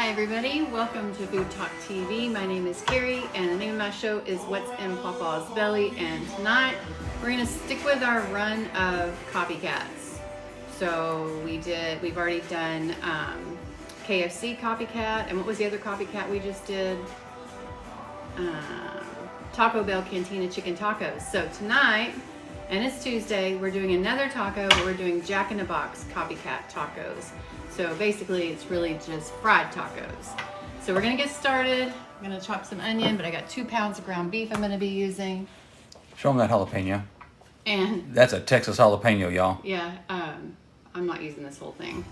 Hi everybody, welcome to Food Talk TV. My name is Carrie and the name of my show is What's in Papa's Belly, and tonight we're going to stick with our run of copycats. So we've already done KFC copycat, and what was the other copycat we just did? Taco Bell Cantina chicken tacos. So tonight, and it's Tuesday, we're doing another taco, but we're doing Jack in the Box copycat tacos. So basically it's really just fried tacos. So we're gonna get started. I'm gonna chop some onion, but I got 2 pounds of ground beef I'm gonna be using. Show them that jalapeno. And that's a Texas jalapeno, y'all. Yeah, I'm not using this whole thing.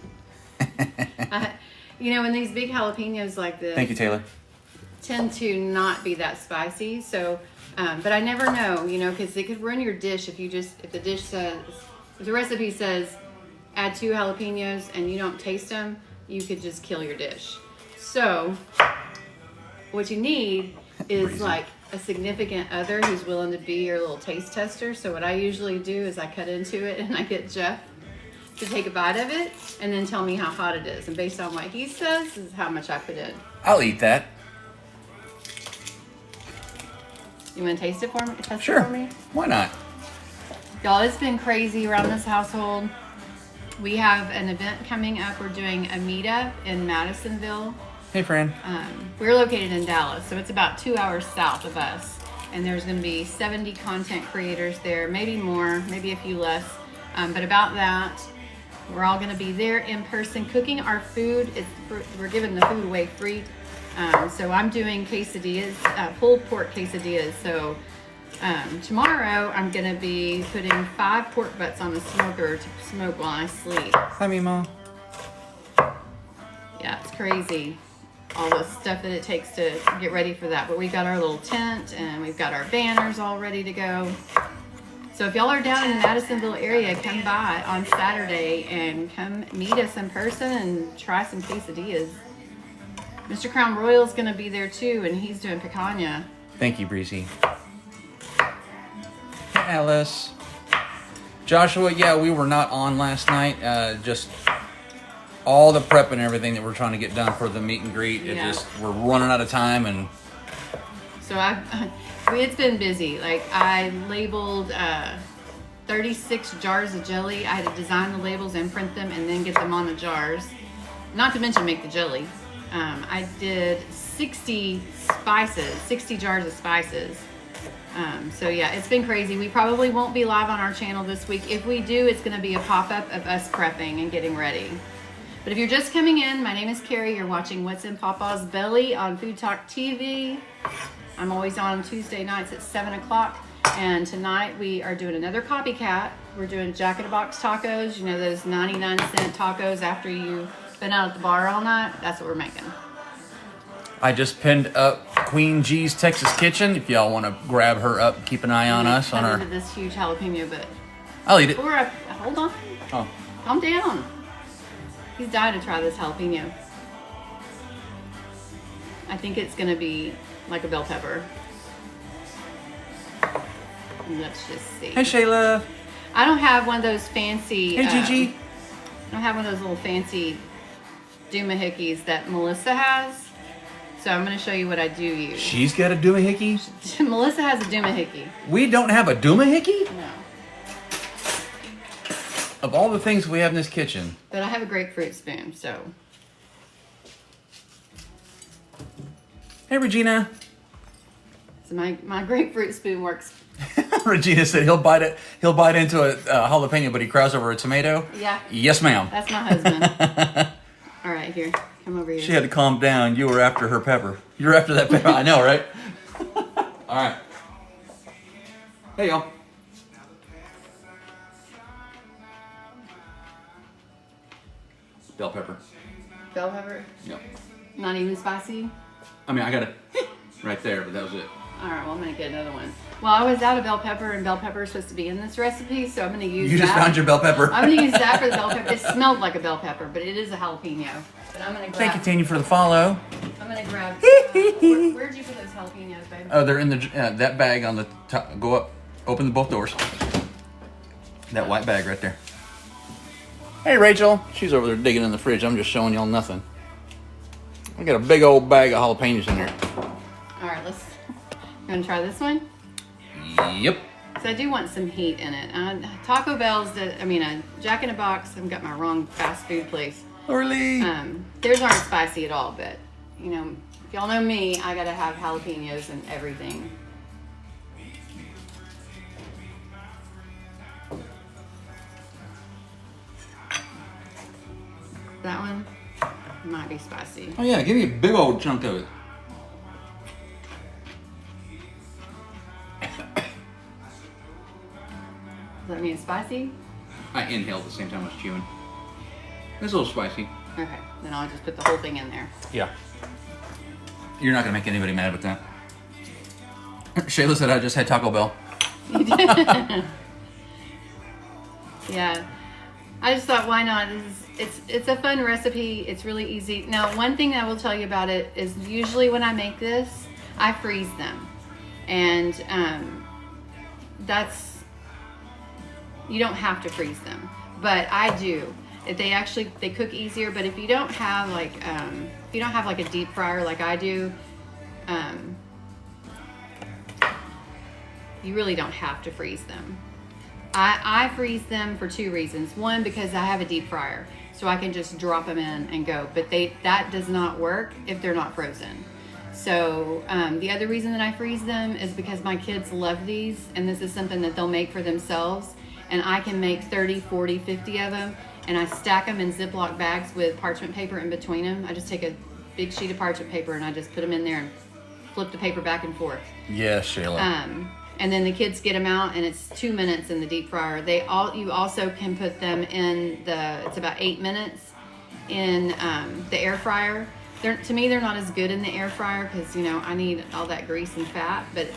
You know, when these big jalapenos like this, Thank you, Taylor, tend to not be that spicy. So, but I never know, you know, because it could ruin your dish if the dish says, if the recipe says add 2 jalapenos and you don't taste them, you could just kill your dish. So what you need is like a significant other who's willing to be your little taste tester. So what I usually do is I cut into it and I get Jeff to take a bite of it and then tell me how hot it is. And based on what he says is how much I put in. I'll eat that. You want to taste it for me? Test Sure. it for me? Why not? Y'all, it's been crazy around this household. We have an event coming up. We're doing a meetup in Madisonville. Hey, friend. We're located in Dallas, so it's about 2 hours south of us. And there's going to be 70 content creators there, maybe more, maybe a few less. But about that, we're all going to be there in person cooking our food. We're giving the food away free. So I'm doing quesadillas, pulled pork quesadillas. So tomorrow I'm going to be putting 5 pork butts on the smoker to smoke while I sleep. Hi, Mima. Yeah, it's crazy, all the stuff that it takes to get ready for that. But we've got our little tent and we've got our banners all ready to go. So if y'all are down in the Madisonville area, come by on Saturday and come meet us in person and try some quesadillas. Mr. Crown Royal's gonna be there too, and he's doing picanha. Thank you, Breezy. Hey, Alice. Joshua, yeah, we were not on last night. Just all the prep and everything that we're trying to get done for the meet and greet. We're running out of time, and so it's been busy. Like I labeled 36 jars of jelly. I had to design the labels and print them and then get them on the jars. Not to mention make the jelly. I did 60 jars of spices. So yeah, it's been crazy. We probably won't be live on our channel this week. If we do, it's going to be a pop-up of us prepping and getting ready. But if you're just coming in, my name is Carrie. You're watching What's in Papa's Belly on Food Talk TV. I'm always on Tuesday nights at 7 o'clock. And tonight we are doing another copycat. We're doing Jack in the Box tacos. You know, those 99-cent tacos after you've been out at the bar all night? That's what we're making. I just pinned up Queen G's Texas Kitchen. If y'all want to grab her up, keep an eye on us. On our this huge jalapeno, but I'll eat it. Hold on. Oh, Calm down. He's dying to try this jalapeno. I think it's gonna be like a bell pepper. Let's just see. hey, Shayla. I don't have one of those fancy. Hey, Gigi. I don't have one of those little fancy doohickeys that Melissa has. So I'm going to show you what I do use. She's got a doohickey? Melissa has a doohickey. We don't have a doohickey? No. Of all the things we have in this kitchen. But I have a grapefruit spoon, so. Hey, Regina. So my grapefruit spoon works. Regina said he'll bite into a jalapeno, but he cries over a tomato. Yeah. Yes, ma'am. That's my husband. All right, here. Come over here. She had to calm down. You were after her pepper. You're after that pepper. I know, right? All right. Hey, y'all. Bell pepper. Bell pepper? Yep. Not even spicy? I mean, I got it right there, but that was it. All right, well, I'm going to get another one. Well, I was out of bell pepper, and bell pepper is supposed to be in this recipe, so I'm going to use that. You just found your bell pepper. I'm going to use that for the bell pepper. It smelled like a bell pepper, but it is a jalapeno. But I'm going to grab... Thank you, Tanya, for the follow. I'm going to grab... where'd you put those jalapenos, baby? Oh, they're in the that bag on the top. Go up. Open both doors. That white bag right there. Hey, Rachel. She's over there digging in the fridge. I'm just showing y'all nothing. I got a big old bag of jalapenos in there. All right, you want to try this one? Yep. So I do want some heat in it. Taco Bell's, Jack in the Box, I've got my wrong fast food place. Really? Theirs aren't spicy at all, but, you know, if y'all know me, I gotta have jalapenos and everything. That one might be spicy. Oh yeah, give me a big old chunk of it. Does that mean it's spicy? I inhaled at the same time I was chewing. It's a little spicy. Okay, then I'll just put the whole thing in there. Yeah. You're not gonna make anybody mad with that. Shayla said I just had Taco Bell. You did? Yeah. I just thought, why not? It's a fun recipe. It's really easy. Now, one thing I will tell you about it is usually when I make this, I freeze them. And you don't have to freeze them, but I do. They cook easier. But if you don't have like a deep fryer like I do, you really don't have to freeze them. I freeze them for two reasons. One, because I have a deep fryer, so I can just drop them in and go. But that does not work if they're not frozen. So the other reason that I freeze them is because my kids love these, and this is something that they'll make for themselves. And I can make 30, 40, 50 of them, and I stack them in Ziploc bags with parchment paper in between them. I just take a big sheet of parchment paper and I just put them in there and flip the paper back and forth. Yes, Shayla. And then the kids get them out, and it's 2 minutes in the deep fryer. You also can put them in it's about 8 minutes in the air fryer. To me, they're not as good in the air fryer because, you know, I need all that grease and fat, but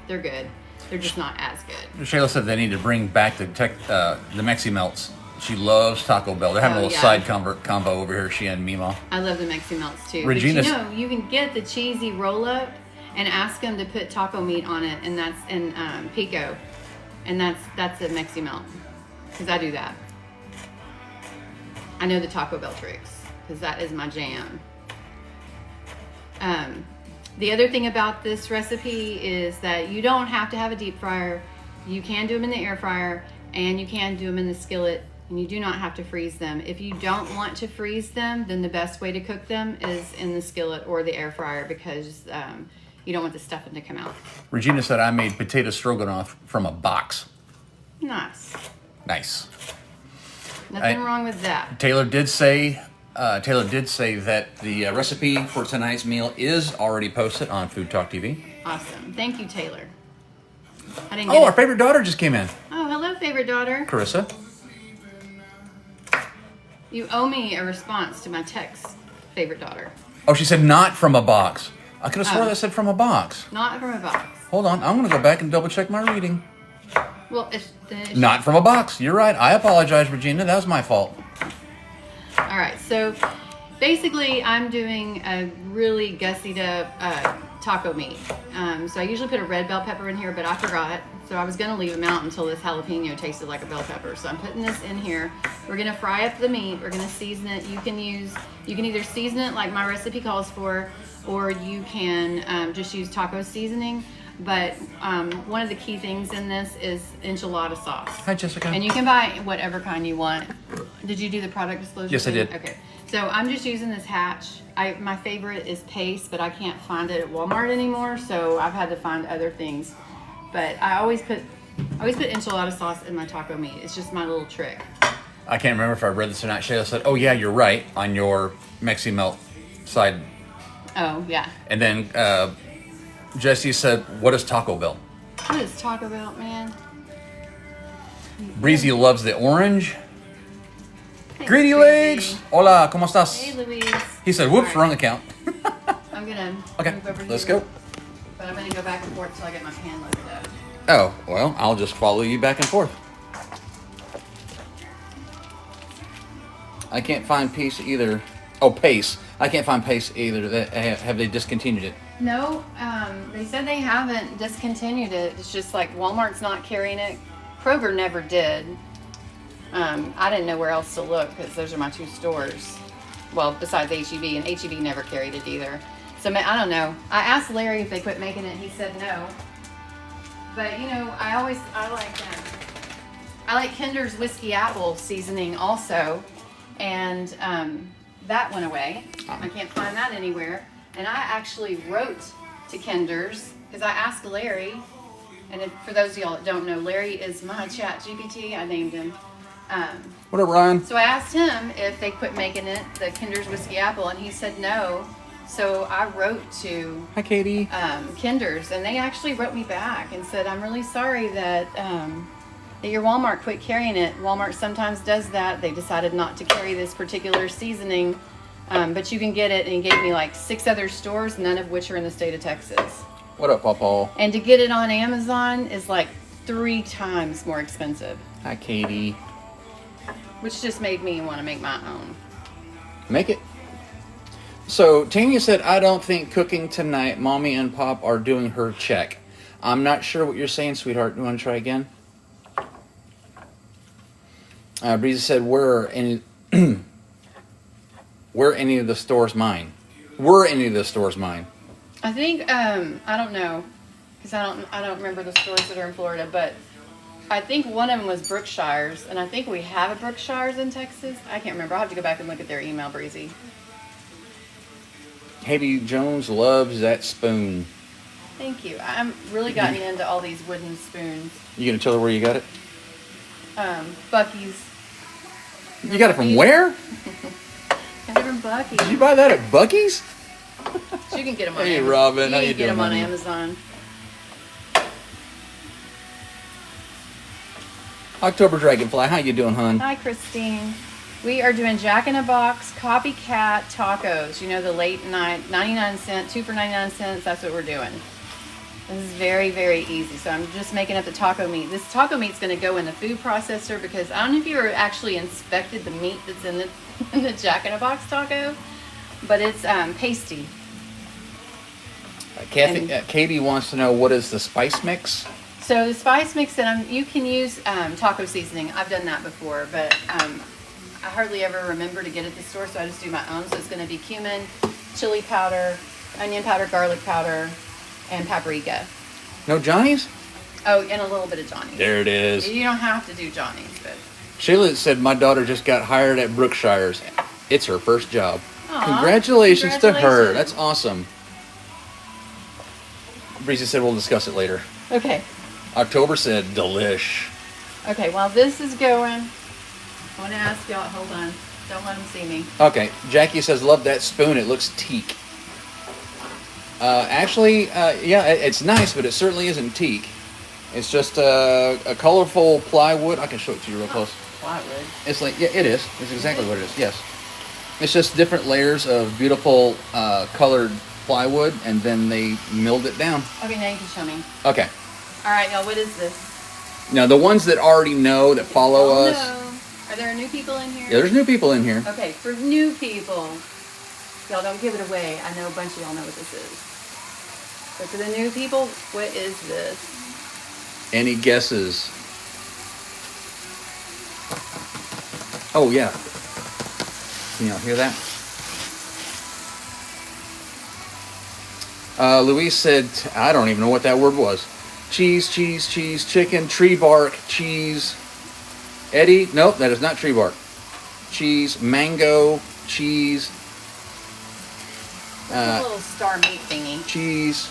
they're good. They're just not as good. Shayla said they need to bring back the Mexi Melts. She loves Taco Bell. They're having a little side combo over here, she and Mima. I love the Mexi Melts too. Regina's, but you know, you can get the cheesy roll-up and ask them to put taco meat on it, and that's in pico. And that's a Mexi Melt. Because I do that. I know the Taco Bell tricks, because that is my jam. The other thing about this recipe is that you don't have to have a deep fryer. You can do them in the air fryer, and you can do them in the skillet, and you do not have to freeze them. If you don't want to freeze them, then the best way to cook them is in the skillet or the air fryer, because you don't want the stuffing to come out. Regina said I made potato stroganoff from a box. Nice. Nice. Nothing wrong with that. Taylor did say that the recipe for tonight's meal is already posted on FoodTokTV. Awesome. Thank you, Taylor. I didn't Our favorite daughter just came in. Oh, hello, favorite daughter. Carissa. You owe me a response to my text, favorite daughter. Oh, she said not from a box. I could have sworn that said from a box. Not from a box. Hold on. I'm going to go back and double check my reading. Well, not from a box. You're right. I apologize, Regina. That was my fault. All right. So basically, I'm doing a really gussied up taco meat. So I usually put a red bell pepper in here, but I forgot. So I was going to leave them out until this jalapeno tasted like a bell pepper. So I'm putting this in here. We're going to fry up the meat. We're going to season it. You can either season it like my recipe calls for, or you can just use taco seasoning. But one of the key things in this is enchilada sauce. Hi, Jessica. And you can buy whatever kind you want. Did you do the product disclosure? Yes, thing? I did. Okay. So I'm just using this Hatch. My favorite is Pace, but I can't find it at Walmart anymore, so I've had to find other things. But I always put enchilada sauce in my taco meat. It's just my little trick. I can't remember if I read this or not. Shayla said, "Oh yeah, you're right on your Mexi Melt side." Oh yeah. And then Jesse said, "What is Taco Bell?" What is Taco Bell, man? Breezy loves the orange. Thanks, Greedy Breezy. Legs. Hola, ¿cómo estás? Hey, Louise. He said, "Whoops, All right. wrong account." I'm gonna Okay, move over let's here, go. But I'm gonna go back and forth till I get my pan loaded up. Oh, well, I'll just follow you back and forth. I can't find Pace either. Oh, Pace. I can't find Pace either. Have they discontinued it? No, they said they haven't discontinued it. It's just like Walmart's not carrying it. Kroger never did. I didn't know where else to look because those are my two stores. Well, besides HEB, and HEB never carried it either. So I don't know. I asked Larry if they quit making it. He said no. But you know, I like Kinder's Whiskey Apple seasoning also, and that went away. I can't find that anywhere. And I actually wrote to Kinder's because I asked Larry, and for those of y'all that don't know, Larry is my chat GPT. I named him. What up, Ryan? So I asked him if they quit making it, the Kinder's Whiskey Apple, and he said no. So I wrote to Hi, Katie. Kinder's, and they actually wrote me back and said, I'm really sorry that that your Walmart quit carrying it. Walmart sometimes does that. They decided not to carry this particular seasoning, but you can get it. And he gave me like 6 other stores, none of which are in the state of Texas. What up, Papa? And to get it on Amazon is like 3 times more expensive. Hi, Katie. Which just made me want to make my own. Make it. So, Tanya said, I don't think cooking tonight. Mommy and Pop are doing her check. I'm not sure what you're saying, sweetheart. You want to try again? Breezy said, were any of the stores mine? Were any of the stores mine? I think, I don't know. Because I don't remember the stores that are in Florida, but I think one of them was Brookshire's, and I think we have a Brookshire's in Texas. I can't remember. I'll have to go back and look at their email, Breezy. Haiti Jones loves that spoon. Thank you. I'm really gotten into all these wooden spoons. You gonna tell her where you got it? Buc-ee's. You got it from where? Got it from Buc-ee's. Did you buy that at Buc-ee's? So you can get them on Hey, Amazon. Robin, how you can get doing, them on honey? Amazon. October Dragonfly, how you doing, hon? Hi, Christine. We are doing Jack in a Box Copycat tacos. You know, the late night, 99 cent, 2 for 99 cents. That's what we're doing. This is very, very easy. So I'm just making up the taco meat. This taco meat's going to go in the food processor because I don't know if you ever actually inspected the meat that's in the Jack in a Box taco, but it's pasty. Katie wants to know, what is the spice mix? So the spice mix that you can use taco seasoning. I've done that before, but I hardly ever remember to get at the store, so I just do my own. So it's going to be cumin, chili powder, onion powder, garlic powder, and paprika. No Johnny's? Oh, and a little bit of Johnny's. There it is. You don't have to do Johnny's, but... Sheila said, my daughter just got hired at Brookshire's. It's her first job. Aw, Congratulations to her. That's awesome. Breezy said, we'll discuss it later. Okay. October said, delish. Okay, while this is going, I want to ask y'all, hold on. Don't let them see me. Okay, Jackie says, love that spoon. It looks teak. Yeah, it's nice, but it certainly isn't teak. It's just a colorful plywood. I can show it to you real close. Plywood. It's like, yeah, it is. It's exactly what it is, yes. It's just different layers of beautiful colored plywood, and then they milled it down. Okay, now you can show me. Okay. All right, y'all, what is this? Now, the ones that already know, that follow us. No. Are there new people in here? Yeah, there's new people in here. Okay, for new people, y'all don't give it away. I know a bunch of y'all know what this is. But for the new people, what is this? Any guesses? Oh, yeah. Can y'all hear that? Luis said, I don't even know what that word was. Cheese, cheese, cheese, chicken, tree bark, cheese. Eddie, nope, that is not tree bark. Cheese, mango, cheese. It's a little star meat thingy. Cheese.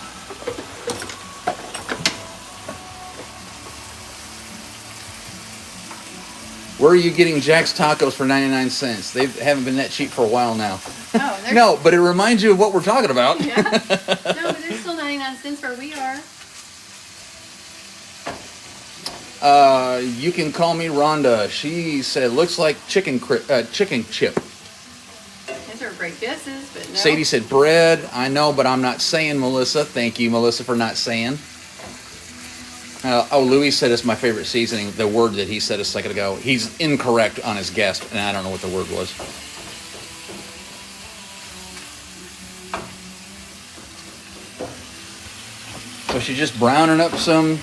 Where are you getting Jack's Tacos for 99 cents? They haven't been that cheap for a while now. Oh, No, but it reminds you of what we're talking about. Yeah. No, but they're still 99 cents where we are. You can call me Rhonda. She said, looks like chicken chip. These are great guesses, but no. Sadie said, bread. I know, but I'm not saying, Melissa. Thank you, Melissa, for not saying. Louis said it's my favorite seasoning. The word that he said a second ago. He's incorrect on his guess, and I don't know what the word was. So she's just browning up some,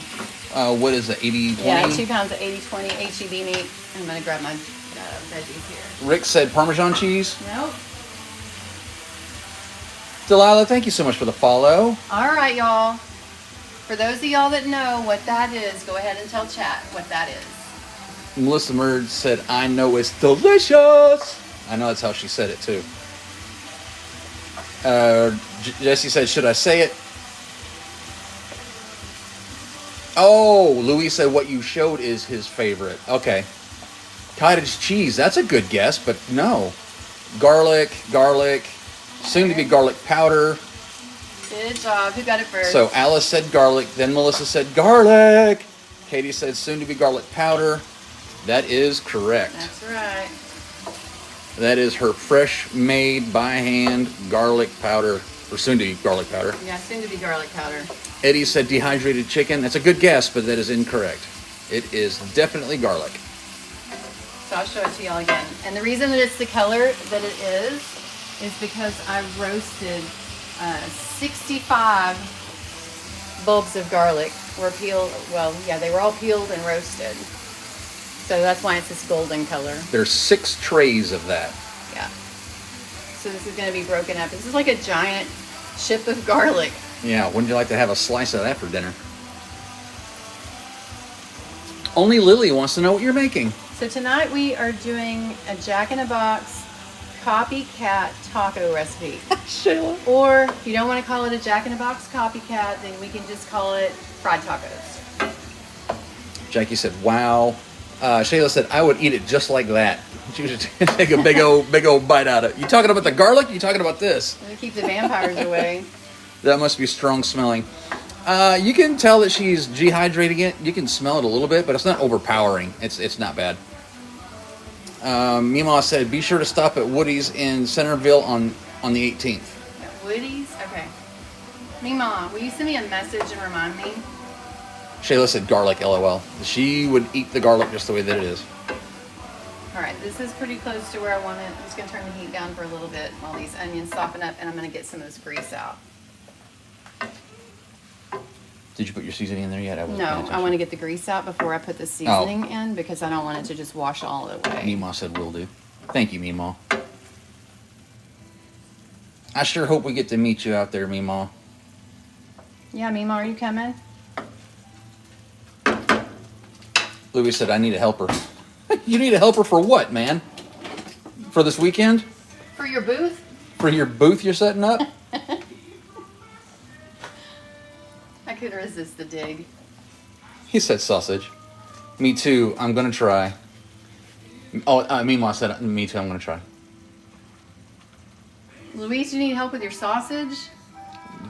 what is it, 80-20? Yeah, 2 pounds of 80-20 HEB meat. I'm going to grab my veggies here. Rick said Parmesan cheese. Nope. Delilah, thank you so much for the follow. All right, y'all. For those of y'all that know what that is, go ahead and tell chat what that is. Melissa Merge said, I know it's delicious. I know that's how she said it too. Jesse said, should I say it? Oh, Louis said what you showed is his favorite. Okay. Cottage cheese, that's a good guess, but no. Garlic, soon to be garlic powder. Good job. Who got it first? So Alice said garlic, then Melissa said garlic. Katie said soon to be garlic powder. That is correct. That's right. That is her fresh made by hand garlic powder, or soon to be garlic powder. Yeah, soon to be garlic powder. Eddie said dehydrated chicken. That's a good guess, but that is incorrect. It is definitely garlic. So I'll show it to y'all again. And the reason that it's the color that it is because I roasted 65 bulbs of garlic. Were peeled, well, yeah, they were all peeled and roasted. So that's why it's this golden color. There's 6 trays of that. Yeah. So this is going to be broken up. This is like a giant chip of garlic. Yeah, wouldn't you like to have a slice of that for dinner? Only Lily wants to know what you're making. So tonight we are doing a Jack in a Box Copycat taco recipe. Shayla. Or if you don't want to call it a Jack in a Box Copycat, then we can just call it fried tacos. Jackie said, wow. Shayla said, I would eat it just like that. She would take a big old bite out of it. You talking about the garlic? You talking about this? To keep the vampires away. That must be strong smelling. You can tell that she's dehydrating it. You can smell it a little bit, but it's not overpowering. It's not bad. Meemaw said, be sure to stop at Woody's in Centerville on the 18th. At Woody's? Okay. Meemaw, will you send me a message and remind me? Shayla said garlic, LOL. She would eat the garlic just the way that it is. All right, this is pretty close to where I want it. I'm just going to turn the heat down for a little bit while these onions soften up, and I'm going to get some of this grease out. Did you put your seasoning in there yet? No, I want to get the grease out before I put the seasoning in because I don't want it to just wash all the way. Meemaw said will do. Thank you, Meemaw. I sure hope we get to meet you out there, Meemaw. Yeah, Meemaw, are you coming? Louis said, I need a helper. You need a helper for what, man? For this weekend? For your booth? For your booth you're setting up? I couldn't resist the dig. He said sausage. Me too. I'm going to try. Oh, Meemaw said, me too. I'm going to try. Louise, you need help with your sausage?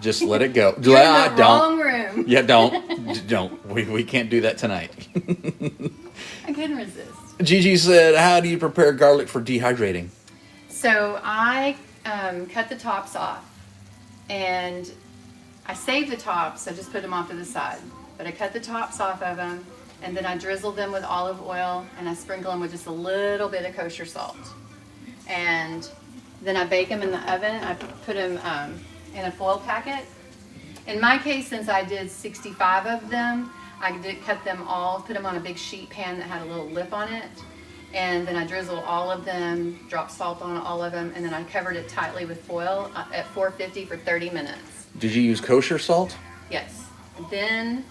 Just let it go. You're in the wrong room. Yeah, don't. We can't do that tonight. I couldn't resist. Gigi said, how do you prepare garlic for dehydrating? So I cut the tops off, and I save the tops. I just put them off to the side. But I cut the tops off of them, and then I drizzle them with olive oil, and I sprinkle them with just a little bit of kosher salt. And then I bake them in the oven. I put them in a foil packet. In my case, since I did 65 of them, I did cut them all, put them on a big sheet pan that had a little lip on it, and then I drizzled all of them, dropped salt on all of them, and then I covered it tightly with foil at 450 for 30 minutes. Did you use kosher salt? Yes. Then,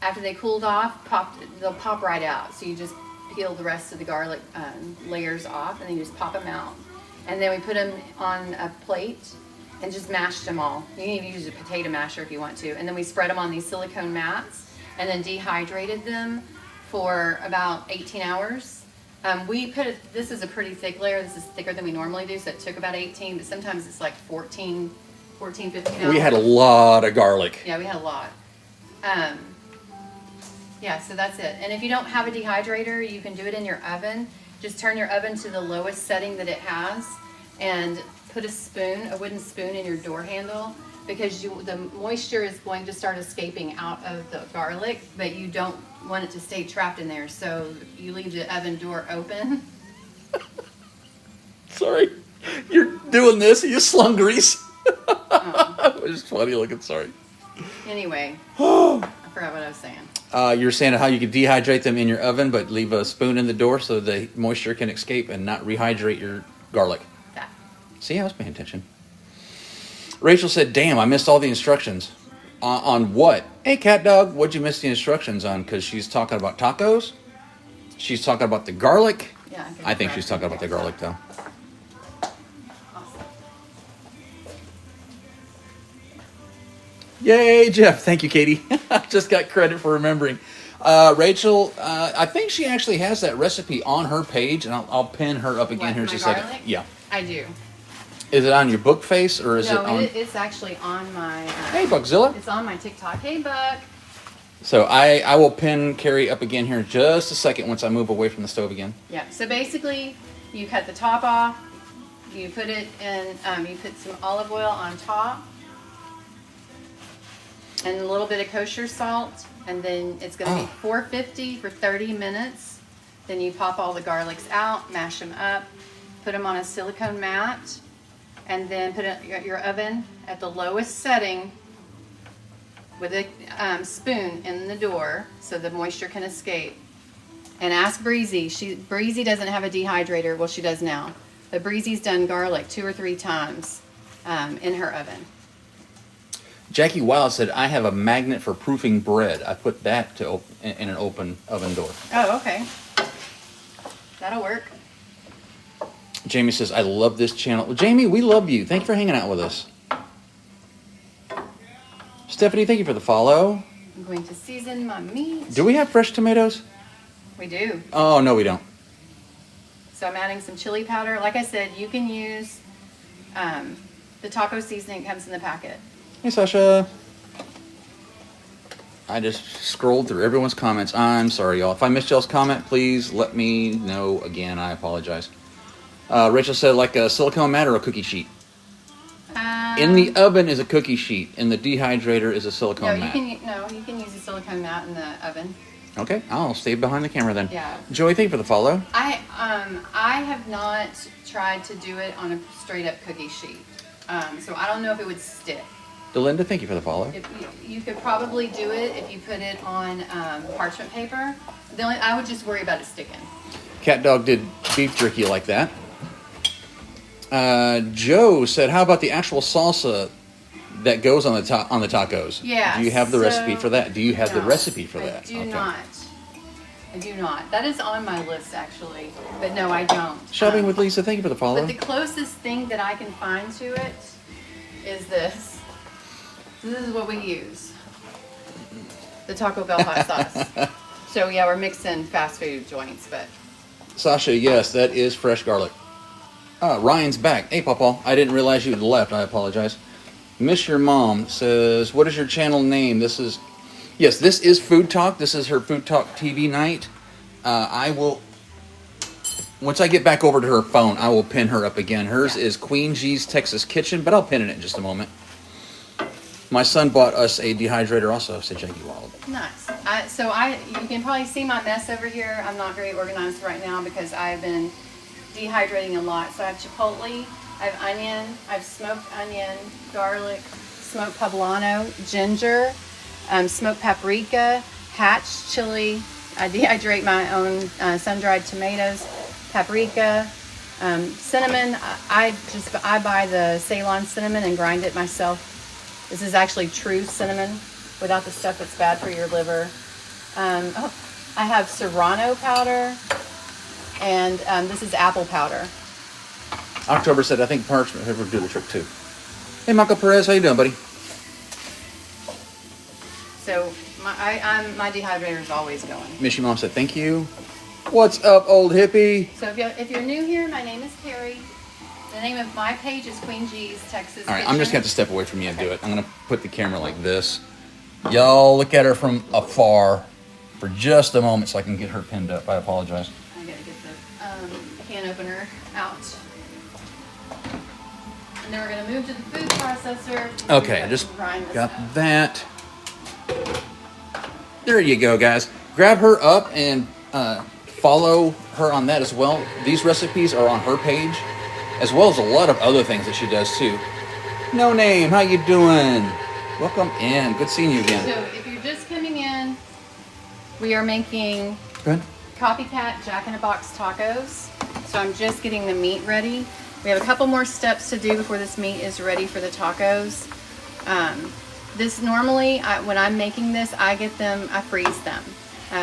after they cooled off, they'll pop right out. So you just peel the rest of the garlic layers off, and then you just pop them out. And then we put them on a plate and just mashed them all. You can even use a potato masher if you want to. And then we spread them on these silicone mats and then dehydrated them for about 18 hours. This is a pretty thick layer. This is thicker than we normally do, so it took about 18, but sometimes it's like 14, 15 hours. We had a lot of garlic. Yeah, we had a lot. Yeah, so that's it. And if you don't have a dehydrator, you can do it in your oven. Just turn your oven to the lowest setting that it has and put a wooden spoon in your door handle, because the moisture is going to start escaping out of the garlic, but you don't want it to stay trapped in there. So you leave the oven door open. Sorry. You're doing this. You slung grease. It was funny looking. Sorry. Anyway, I forgot what I was saying. You're saying how you could dehydrate them in your oven, but leave a spoon in the door so the moisture can escape and not rehydrate your garlic. That. See, I was paying attention. Rachel said, damn, I missed all the instructions. On what? Hey, cat dog, what'd you miss the instructions on? Because she's talking about tacos. She's talking about the garlic. Yeah, I think she's talking about the garlic, though. Awesome. Yay, Jeff. Thank you, Katie. Just got credit for remembering. Rachel, I think she actually has that recipe on her page, and I'll pin her up again here in just a second. Garlic? Yeah. I do. Is it on your book face, or is it on... it's actually on my... Hey, Buckzilla. It's on my TikTok. Hey, Buck. So I will pin Carrie up again here in just a second once I move away from the stove again. Yeah, so basically, you cut the top off, you put it in, you put some olive oil on top, and a little bit of kosher salt, and then it's going to be 450 for 30 minutes. Then you pop all the garlics out, mash them up, put them on a silicone mat, and then put it in your oven at the lowest setting with a spoon in the door so the moisture can escape. And ask Breezy. Breezy doesn't have a dehydrator. Well, she does now. But Breezy's done garlic 2 or 3 times in her oven. Jackie Wild said, I have a magnet for proofing bread. I put that in an open oven door. Oh, okay. That'll work. Jamie says, I love this channel. Well, Jamie, we love you. Thank you for hanging out with us. Stephanie, thank you for the follow. I'm going to season my meat. Do we have fresh tomatoes? We do. Oh, no, we don't. So I'm adding some chili powder. Like I said, you can use the taco seasoning. It comes in the packet. Hey, Sasha. I just scrolled through everyone's comments. I'm sorry, y'all. If I missed y'all's comment, please let me know again. I apologize. Rachel said, like a silicone mat or a cookie sheet? In the oven is a cookie sheet. In the dehydrator is a silicone mat. You can use a silicone mat in the oven. Okay, I'll stay behind the camera then. Yeah. Joey, thank you for the follow. I have not tried to do it on a straight up cookie sheet. So I don't know if it would stick. Delinda, thank you for the follow. You could probably do it if you put it on parchment paper. I would just worry about it sticking. Cat Dog did beef jerky like that. Joe said, how about the actual salsa that goes on the tacos? Yeah. Do you have the recipe for that? Do you have the recipe for that? I do not. I do not. That is on my list, actually. But no, I don't. Shopping with Lisa, thank you for the follow. But the closest thing that I can find to it is this. So this is what we use. The Taco Bell hot sauce. So yeah, we're mixing fast food joints, but. Sasha, yes, that is fresh garlic. Ryan's back. Hey, Pawpaw. I didn't realize you had left. I apologize. Miss Your Mom says, what is your channel name? This is Food Talk. This is her Food Talk TV night. I will, once I get back over to her phone, I will pin her up again. Hers is Queen G's Texas Kitchen, but I'll pin it in just a moment. My son bought us a dehydrator also, said Jackie Wild. Nice. You can probably see my mess over here. I'm not very organized right now because I've been dehydrating a lot. So I have chipotle, I have onion, I have smoked onion, garlic, smoked poblano, ginger, smoked paprika, hatch chili. I dehydrate my own sun-dried tomatoes, paprika, cinnamon. I buy the Ceylon cinnamon and grind it myself. This is actually true cinnamon without the stuff that's bad for your liver. I have serrano powder, and this is apple powder. October said, I think parchment paper would do the trick too. Hey, Michael Perez, how you doing, buddy? So my dehydrator is always going. Miss Your Mom said, thank you. What's up, old hippie? So if you're new here, my name is Carrie. The name of my page is Queen G's Texas All right, Kitchen. I'm just going to have to step away from you and do it. I'm going to put the camera like this. Y'all look at her from afar for just a moment so I can get her pinned up. I apologize. I got to get the can opener out. And then we're going to move to the food processor. Okay, I just got that. There you go, guys. Grab her up and follow her on that as well. These recipes are on her page, as well as a lot of other things that she does too. No Name, how you doing? Welcome in. Good seeing you again. So if you're just coming in, we are making Copycat Jack-in-a-Box tacos. So I'm just getting the meat ready. We have a couple more steps to do before this meat is ready for the tacos. This normally, when I'm making this, I freeze them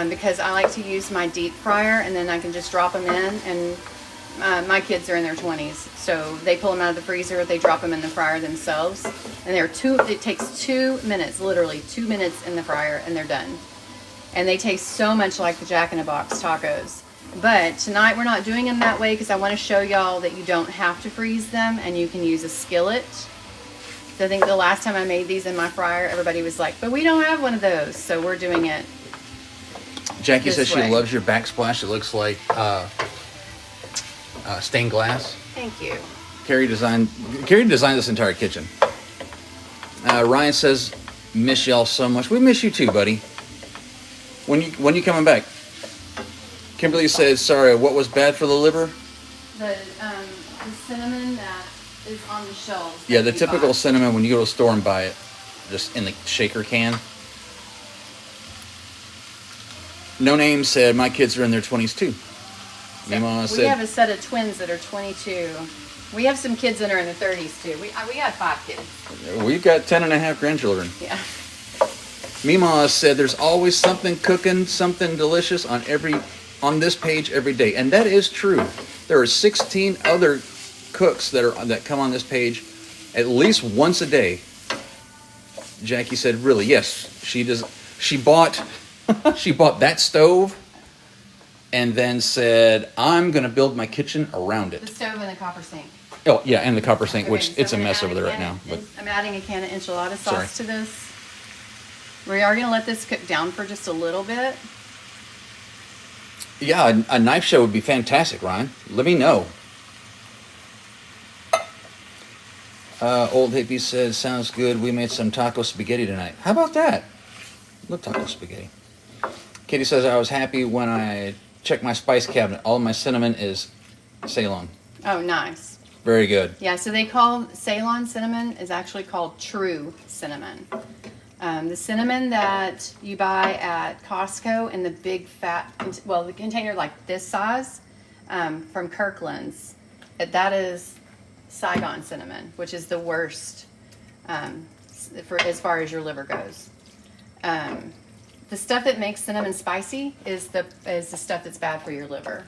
because I like to use my deep fryer, and then I can just drop them in. And my kids are in their 20s, so they pull them out of the freezer, they drop them in the fryer themselves, and it takes 2 minutes, literally 2 minutes in the fryer, and they're done. And they taste so much like the Jack in the Box tacos. But tonight we're not doing them that way because I want to show y'all that you don't have to freeze them, and you can use a skillet. So I think the last time I made these in my fryer, everybody was like, but we don't have one of those. So we're doing it Jackie says this way. she loves your backsplash. It looks like stained glass. Thank you. Carrie designed this entire kitchen. Ryan says, miss y'all so much. We miss you too, buddy. When you coming back? Kimberly says, sorry, what was bad for the liver? The cinnamon that is on the shelves. Yeah, the typical cinnamon when you go to the store and buy it, just in the shaker can. No Name said, my kids are in their 20s too. So we have a set of twins that are 22. We have some kids that are in their 30s too. We have 5 kids. We've got 10 and a half grandchildren. Yeah. Mima said, there's always something cooking, something delicious on this page every day. And that is true. There are 16 other cooks that come on this page at least once a day. Jackie said, really? Yes, she does. She bought she bought that stove and then said, I'm going to build my kitchen around it. The stove and the copper sink. Oh, yeah, and the copper sink, Okay, which so it's a I'm gonna mess add over there right now. But I'm adding a can of enchilada sauce Sorry. to this. We are going to let this cook down for just a little bit. yeah, a knife show would be fantastic, Ryan. Let me know. Old Hippie says, sounds good. We made some taco spaghetti tonight. How about that? Look, taco spaghetti. Katie says, I was happy when I checked my spice cabinet. All of my cinnamon is Ceylon. Oh, nice. Very good. Yeah, so they call Ceylon cinnamon is actually called true cinnamon. The cinnamon that you buy at Costco in the big fat, the container like this size from Kirkland's, that is Saigon cinnamon, which is the worst for as far as your liver goes. The stuff that makes cinnamon spicy is the stuff that's bad for your liver.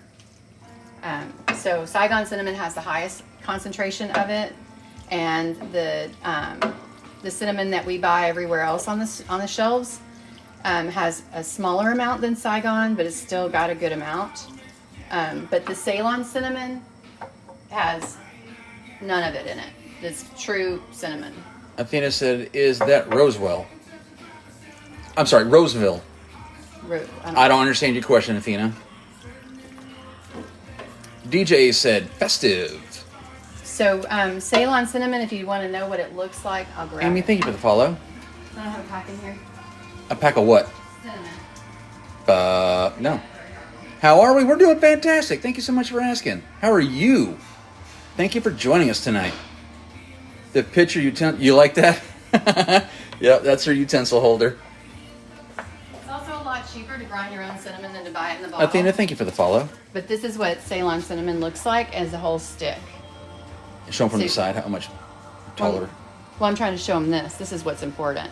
So Saigon cinnamon has the highest concentration of it, and the cinnamon that we buy everywhere else on the shelves has a smaller amount than Saigon, but it's still got a good amount. But the Ceylon cinnamon has none of it in it. It's true cinnamon. Athena said, is that Roseville? I'm sorry, Roseville. I don't understand your question, Athena. DJ said, festive. So, Ceylon cinnamon, if you want to know what it looks like, I'll grab Amy, it. thank you for the follow. I don't have a pack in here. A pack of what? Cinnamon. No. How are we? We're doing fantastic. Thank you so much for asking. How are you? Thank you for joining us tonight. The pitcher utensil, you like that? Yep, that's her utensil holder. It's also a lot cheaper to grind your own cinnamon than to buy it in the bottle. Athena, thank you for the follow. But this is what Ceylon cinnamon looks like as a whole stick. Show them from the side how much taller. Well, I'm trying to show them this. This is what's important.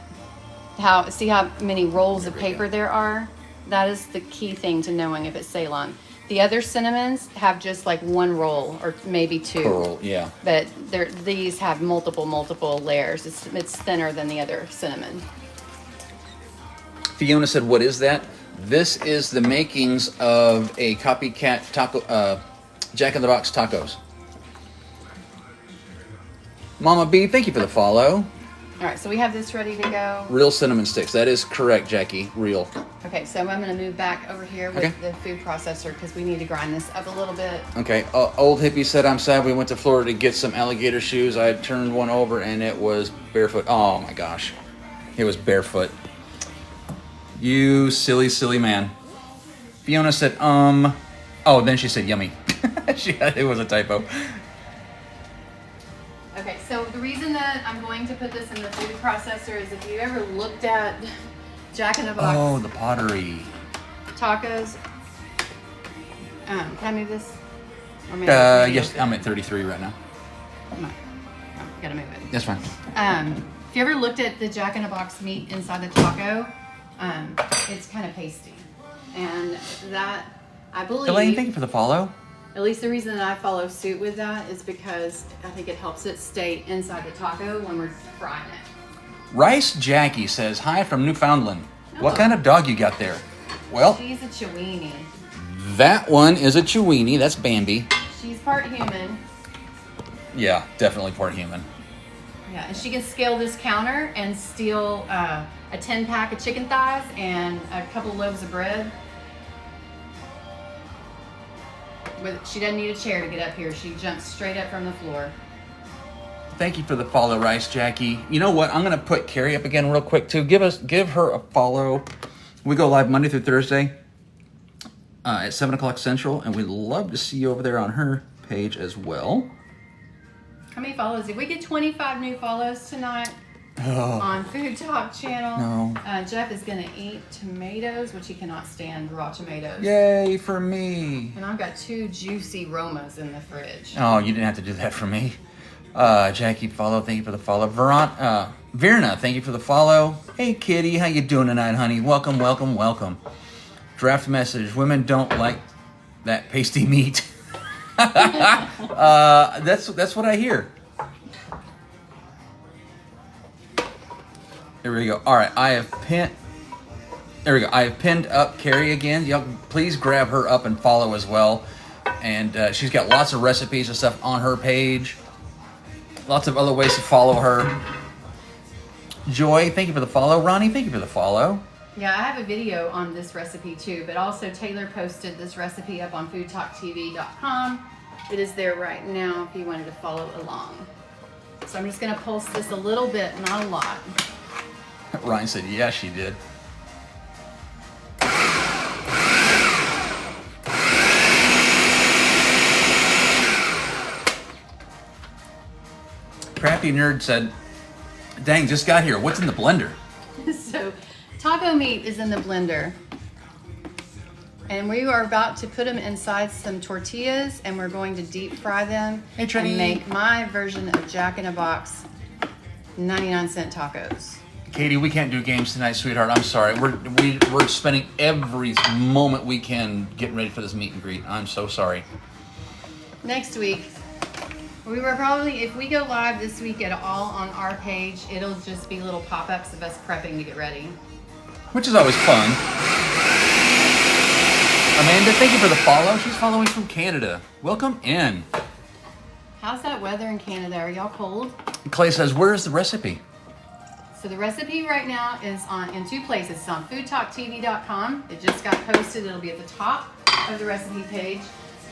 See how many rolls of paper there are? That is the key thing to knowing if it's Ceylon. The other cinnamons have just like one roll or maybe two. Per roll, yeah. But these have multiple layers. It's thinner than the other cinnamon. Fiona said, what is that? This is the makings of a Copycat taco, Jack in the Box tacos. Mama B, thank you for the follow. All right, so we have this ready to go. Real cinnamon sticks. That is correct, Jackie. Real. Okay, so I'm going to move back over here with the food processor because we need to grind this up a little bit. Okay. Old Hippie said, I'm sad we went to Florida to get some alligator shoes. I turned one over and it was barefoot. Oh my gosh. It was barefoot. You silly, silly man. Fiona said, Oh, then she said yummy. It was a typo. Okay, so the reason that I'm going to put this in the food processor is if you ever looked at Jack in the Box Oh, the pottery. tacos. Can I move this? Or maybe Yes, I'm at 33 right now. gotta move it. That's fine. If you ever looked at the Jack in the Box meat inside the taco, it's kind of pasty. And that, I believe... Elaine, thank you for the follow. At least the reason that I follow suit with that is because I think it helps it stay inside the taco when we're frying it. Rice Jackie says, hi from Newfoundland. Oh. What kind of dog you got there? Well, She's a Chiweenie. that one is a Chiweenie. That's Bambi. She's part human. Yeah, definitely part human. Yeah, and she can scale this counter and steal a 10-pack of chicken thighs and a couple loaves of bread. But she doesn't need a chair to get up here. She jumps straight up from the floor. Thank you for the follow, Rice Jackie. You know what? I'm going to put Carrie up again real quick, too. Give her a follow. We go live Monday through Thursday at 7 o'clock Central, and we'd love to see you over there on her page as well. How many follows? If we get 25 new follows tonight on Food Talk channel, No. Jeff is going to eat tomatoes, which he cannot stand raw tomatoes. Yay for me. And I've got 2 juicy Romas in the fridge. Oh, you didn't have to do that for me. Jackie, follow. Thank you for the follow. Virna, thank you for the follow. Hey, Kitty, how you doing tonight, honey? Welcome, welcome, welcome. Draft message. Women don't like that pasty meat. That's what I hear. There we go. All right, there we go. I have pinned up Carrie again. Y'all, please grab her up and follow as well. And she's got lots of recipes and stuff on her page. Lots of other ways to follow her. Joy, thank you for the follow. Ronnie, thank you for the follow. Yeah, I have a video on this recipe too, but also Taylor posted this recipe up on FoodTokTV.com. It is there right now if you wanted to follow along. So I'm just going to pulse this a little bit, not a lot. Ryan said, yeah, she did. Crappy Nerd said, dang, just got here. What's in the blender? So taco meat is in the blender. And we are about to put them inside some tortillas and we're going to deep fry them and make my version of Jack in a Box 99-cent tacos. Katie, we can't do games tonight, sweetheart. I'm sorry. We're spending every moment we can getting ready for this meet and greet. I'm so sorry. Next week, we were probably, if we go live this week at all on our page, it'll just be little pop-ups of us prepping to get ready. Which is always fun. Amanda, thank you for the follow. She's following from Canada. Welcome in. How's that weather in Canada? Are y'all cold? Clay says, where's the recipe? So the recipe right now is in 2 places. It's on FoodTokTV.com. It just got posted. It'll be at the top of the recipe page.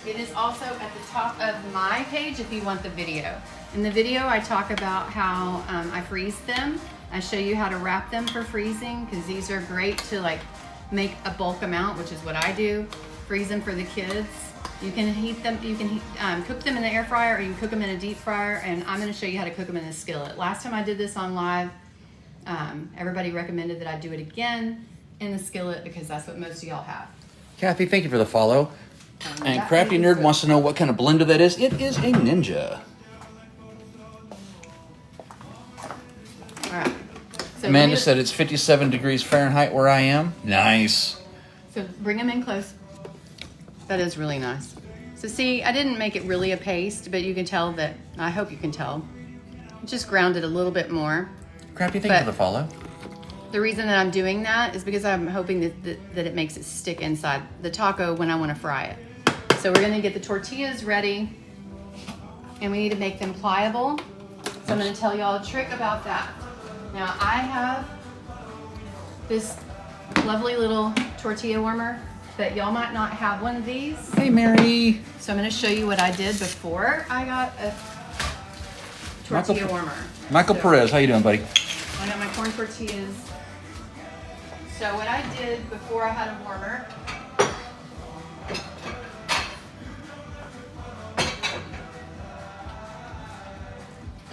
It is also at the top of my page if you want the video. In the video, I talk about how I freeze them. I show you how to wrap them for freezing because these are great to like make a bulk amount, which is what I do. Freeze them for the kids. You can heat them. You can cook them in the air fryer, or you can cook them in a deep fryer. And I'm going to show you how to cook them in the skillet. Last time I did this on live, everybody recommended that I do it again in the skillet because that's what most of y'all have. Kathy, thank you for the follow. And Crafty Nerd wants to know what kind of blender that is. It is a Ninja. All right. So Amanda said it's 57 degrees Fahrenheit where I am. Nice. So bring them in close. That is really nice. So see, I didn't make it really a paste, but you can tell that, I hope you can tell. Just ground it a little bit more. Crafty, thank you for the follow. The reason that I'm doing that is because I'm hoping that it makes it stick inside the taco when I want to fry it. So we're going to get the tortillas ready, and we need to make them pliable. So I'm going to tell y'all a trick about that. Now I have this lovely little tortilla warmer, but y'all might not have one of these. Hey, Mary. So I'm going to show you what I did before I got a tortilla warmer. Michael Perez, how you doing, buddy? I got my corn tortillas. So what I did before I had a warmer,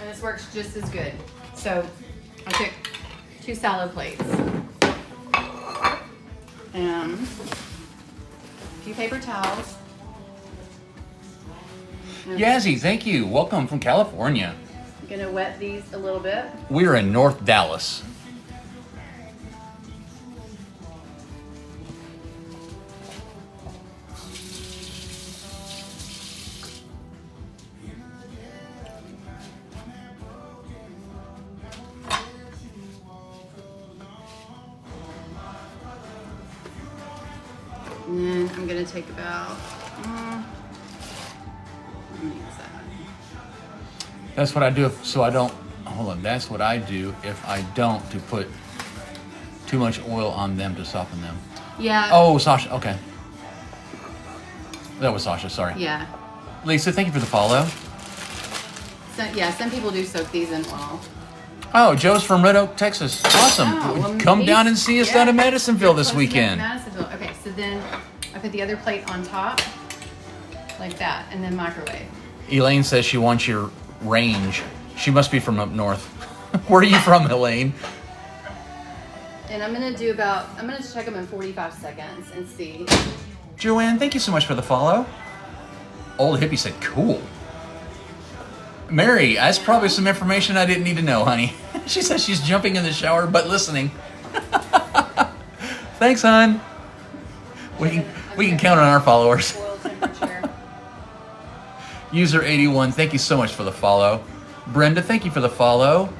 and this works just as good. So I took 2 salad plates and a few paper towels. Yazzie, thank you. Welcome from California. Gonna wet these a little bit. We're in North Dallas. And then I'm gonna take about, let me use that. That's what I do so I don't, hold on, that's what I do if I don't to put too much oil on them to soften them. Yeah. Oh, Sasha, okay. That was Sasha, sorry. Yeah. Lisa, thank you for the follow. So, yeah, some people do soak these in oil. Oh, Joe's from Red Oak, Texas. Awesome. Oh, well, Come down and see us down in Madisonville this weekend. Madisonville. Okay, so then I put the other plate on top, like that, and then microwave. Elaine says she wants your range. She must be from up north. Where are you from, Elaine? And I'm gonna check them in 45 seconds and see. Joanne, thank you so much for the follow. Old Hippie said, cool. Mary, that's probably some information I didn't need to know, honey. She says she's jumping in the shower but listening. Thanks, hon. We can count on our followers. Oil temperature. User 81, thank you so much for the follow. Brenda, thank you for the follow.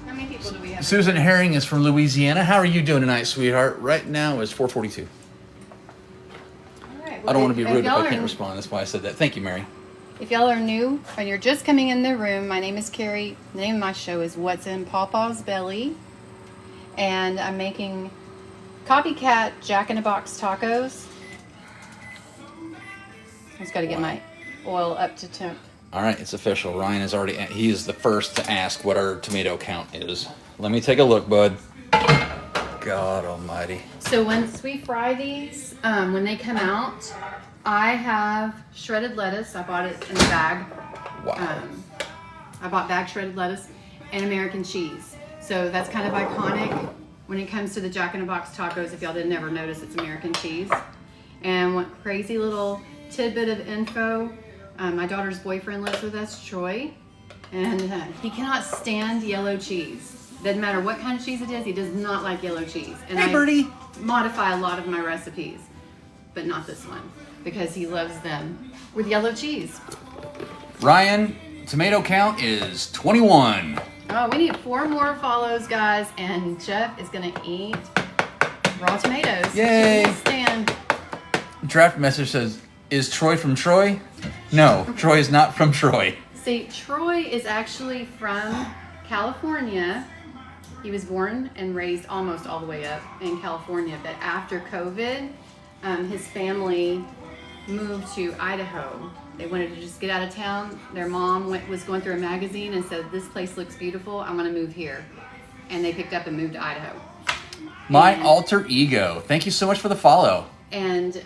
How many people do we have? Susan Herring is from Louisiana. How are you doing tonight, sweetheart? Right now it's 4:42. All right, I don't want to be rude if y'all I can't are- respond. That's why I said that. Thank you, Mary. If y'all are new and you're just coming in the room, my name is Carrie. The name of my show is What's in Pawpaw's Belly. And I'm making Copycat Jack-in-a-Box tacos. I just got to get my oil up to temp. All right, it's official. Ryan is already, he is the first to ask what our tomato count is. Let me take a look, bud. God almighty. So once we fry these, when they come out, I have shredded lettuce. I bought it in a bag. Wow. I bought bag shredded lettuce and American cheese. So that's kind of iconic when it comes to the Jack-in-a-Box tacos. If y'all didn't ever notice, it's American cheese. And one crazy little tidbit of info, my daughter's boyfriend lives with us, Troy, and he cannot stand yellow cheese. Doesn't matter what kind of cheese it is, he does not like yellow cheese. And Hey, Birdie. I modify a lot of my recipes, but not this one, because he loves them with yellow cheese. Ryan, tomato count is 21. Oh, we need 4 more follows, guys, and Jeff is gonna eat raw tomatoes. Yay. Can't stand. Draft message says, is Troy from Troy? No, Troy is not from Troy. See, Troy is actually from California. He was born and raised almost all the way up in California, but after COVID, his family moved to Idaho. They wanted to just get out of town. Their mom was going through a magazine and said, this place looks beautiful, I'm gonna move here. And they picked up and moved to Idaho. My And- alter ego. Thank you so much for the follow. And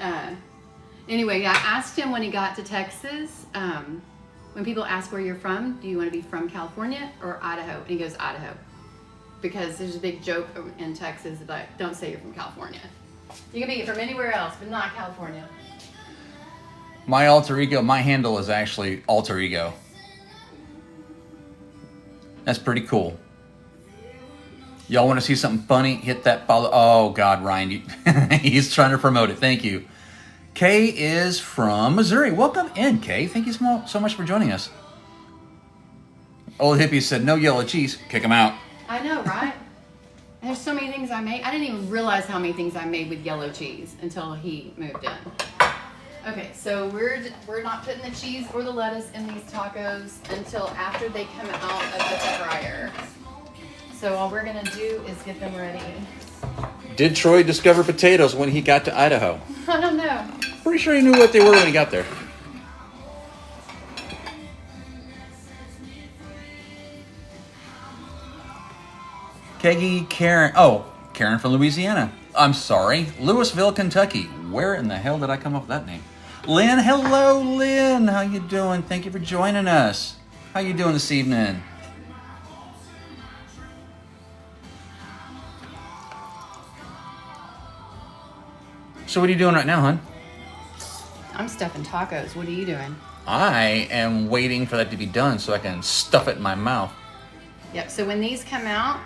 anyway, I asked him when he got to Texas, when people ask where you're from, do you want to be from California or Idaho? And he goes, Idaho. Because there's a big joke in Texas about, don't say you're from California. You can be from anywhere else, but not California. My alter ego, my handle is actually alter ego. That's pretty cool. Y'all want to see something funny? Hit that follow. Oh, God, Ryan. He's trying to promote it. Thank you. Kay is from Missouri. Welcome in, Kay. Thank you so much for joining us. Old Hippie said, no yellow cheese. Kick him out. I know, right? And there's so many things I made. I didn't even realize how many things I made with yellow cheese until he moved in. Okay, so we're not putting the cheese or the lettuce in these tacos until after they come out of the fryer. So all we're gonna do is get them ready. Did Troy discover potatoes when he got to Idaho? I don't know. Pretty sure he knew what they were when he got there. Keggy Karen. Oh, Karen from Louisiana. I'm sorry. Louisville, Kentucky. Where in the hell did I come up with that name? Lynn. Hello, Lynn. How you doing? Thank you for joining us. How you doing this evening? So what are you doing right now, hon? I'm stuffing tacos. What are you doing? I am waiting for that to be done so I can stuff it in my mouth. Yep. So when these come out,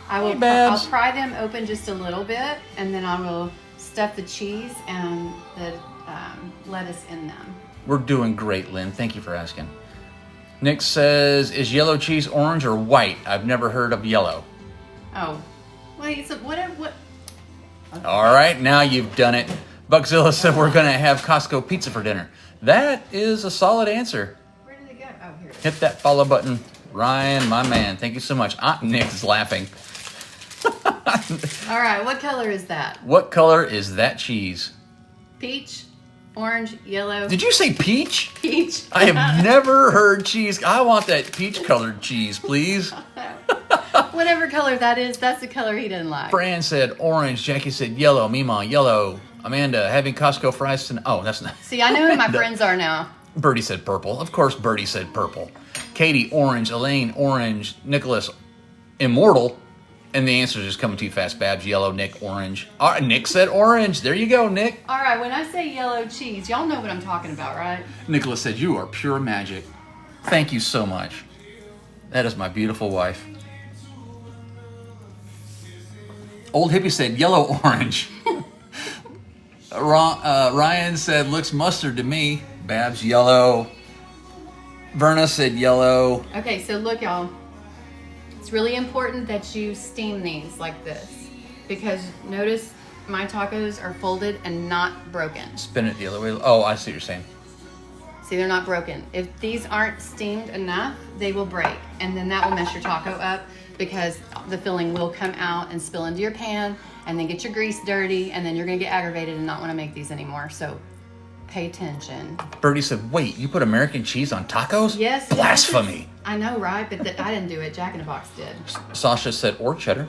I'll Babs. pry them open just a little bit, and then I will stuff the cheese and the lettuce in them. We're doing great, Lynn. Thank you for asking. Nick says, is yellow cheese orange or white? I've never heard of yellow. Oh, wait. So what? Okay. All right, now you've done it. Buckzilla said we're going to have Costco pizza for dinner. That is a solid answer. Where did it go? Oh, here it is. Hit that follow button. Ryan, my man, thank you so much. Nick's laughing. All right. What color is that? What color is that cheese? Peach, orange, yellow. Did you say peach? Peach. I have never heard cheese. I want that peach colored cheese, please. Whatever color that is, that's the color he didn't like. Fran said orange. Jackie said yellow. Mima, yellow. Amanda, having Costco fries tonight. Oh, that's not. See, I know who my friends are now. Birdie said purple. Of course, Birdie said purple. Katie, orange. Elaine, orange. Nicholas, immortal. And the answer is just coming too fast. Babs, yellow. Nick, orange. All right, Nick said orange. There you go, Nick. All right, when I say yellow cheese, y'all know what I'm talking about, right? Nicholas said, you are pure magic. Thank you so much. That is my beautiful wife. Old Hippie said yellow orange. Ryan said looks mustard to me. Babs yellow. Verna said yellow. Okay, so look, y'all. It's really important that you steam these like this, because notice my tacos are folded and not broken. Spin it the other way. Oh, I see what you're saying. See, they're not broken. If these aren't steamed enough, they will break, and then that will mess your taco up, because the filling will come out and spill into your pan and then get your grease dirty, and then you're gonna get aggravated and not wanna make these anymore. So pay attention. Birdie said, wait, you put American cheese on tacos? Yes. Blasphemy. I know, right? But I didn't do it. Jack in the Box did. Sasha said, or cheddar.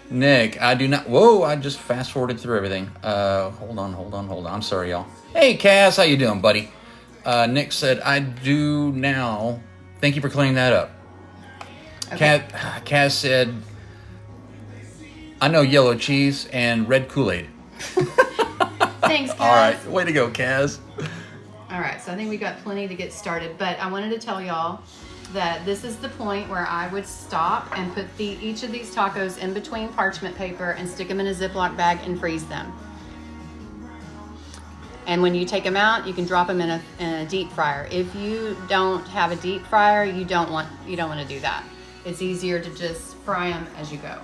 Nick, I do not. Whoa, I just fast forwarded through everything. Hold on. I'm sorry, y'all. Hey, Cass, how you doing, buddy? Nick said, I do now. Thank you for clearing that up. Okay. Kaz said, I know yellow cheese and red Kool-Aid. Thanks, Kaz. All right, way to go, Kaz. All right, so I think we got plenty to get started, but I wanted to tell y'all that this is the point where I would stop and put each of these tacos in between parchment paper and stick them in a Ziploc bag and freeze them. And when you take them out, you can drop them in a deep fryer. If you don't have a deep fryer, you don't want to do that. It's easier to just fry them as you go.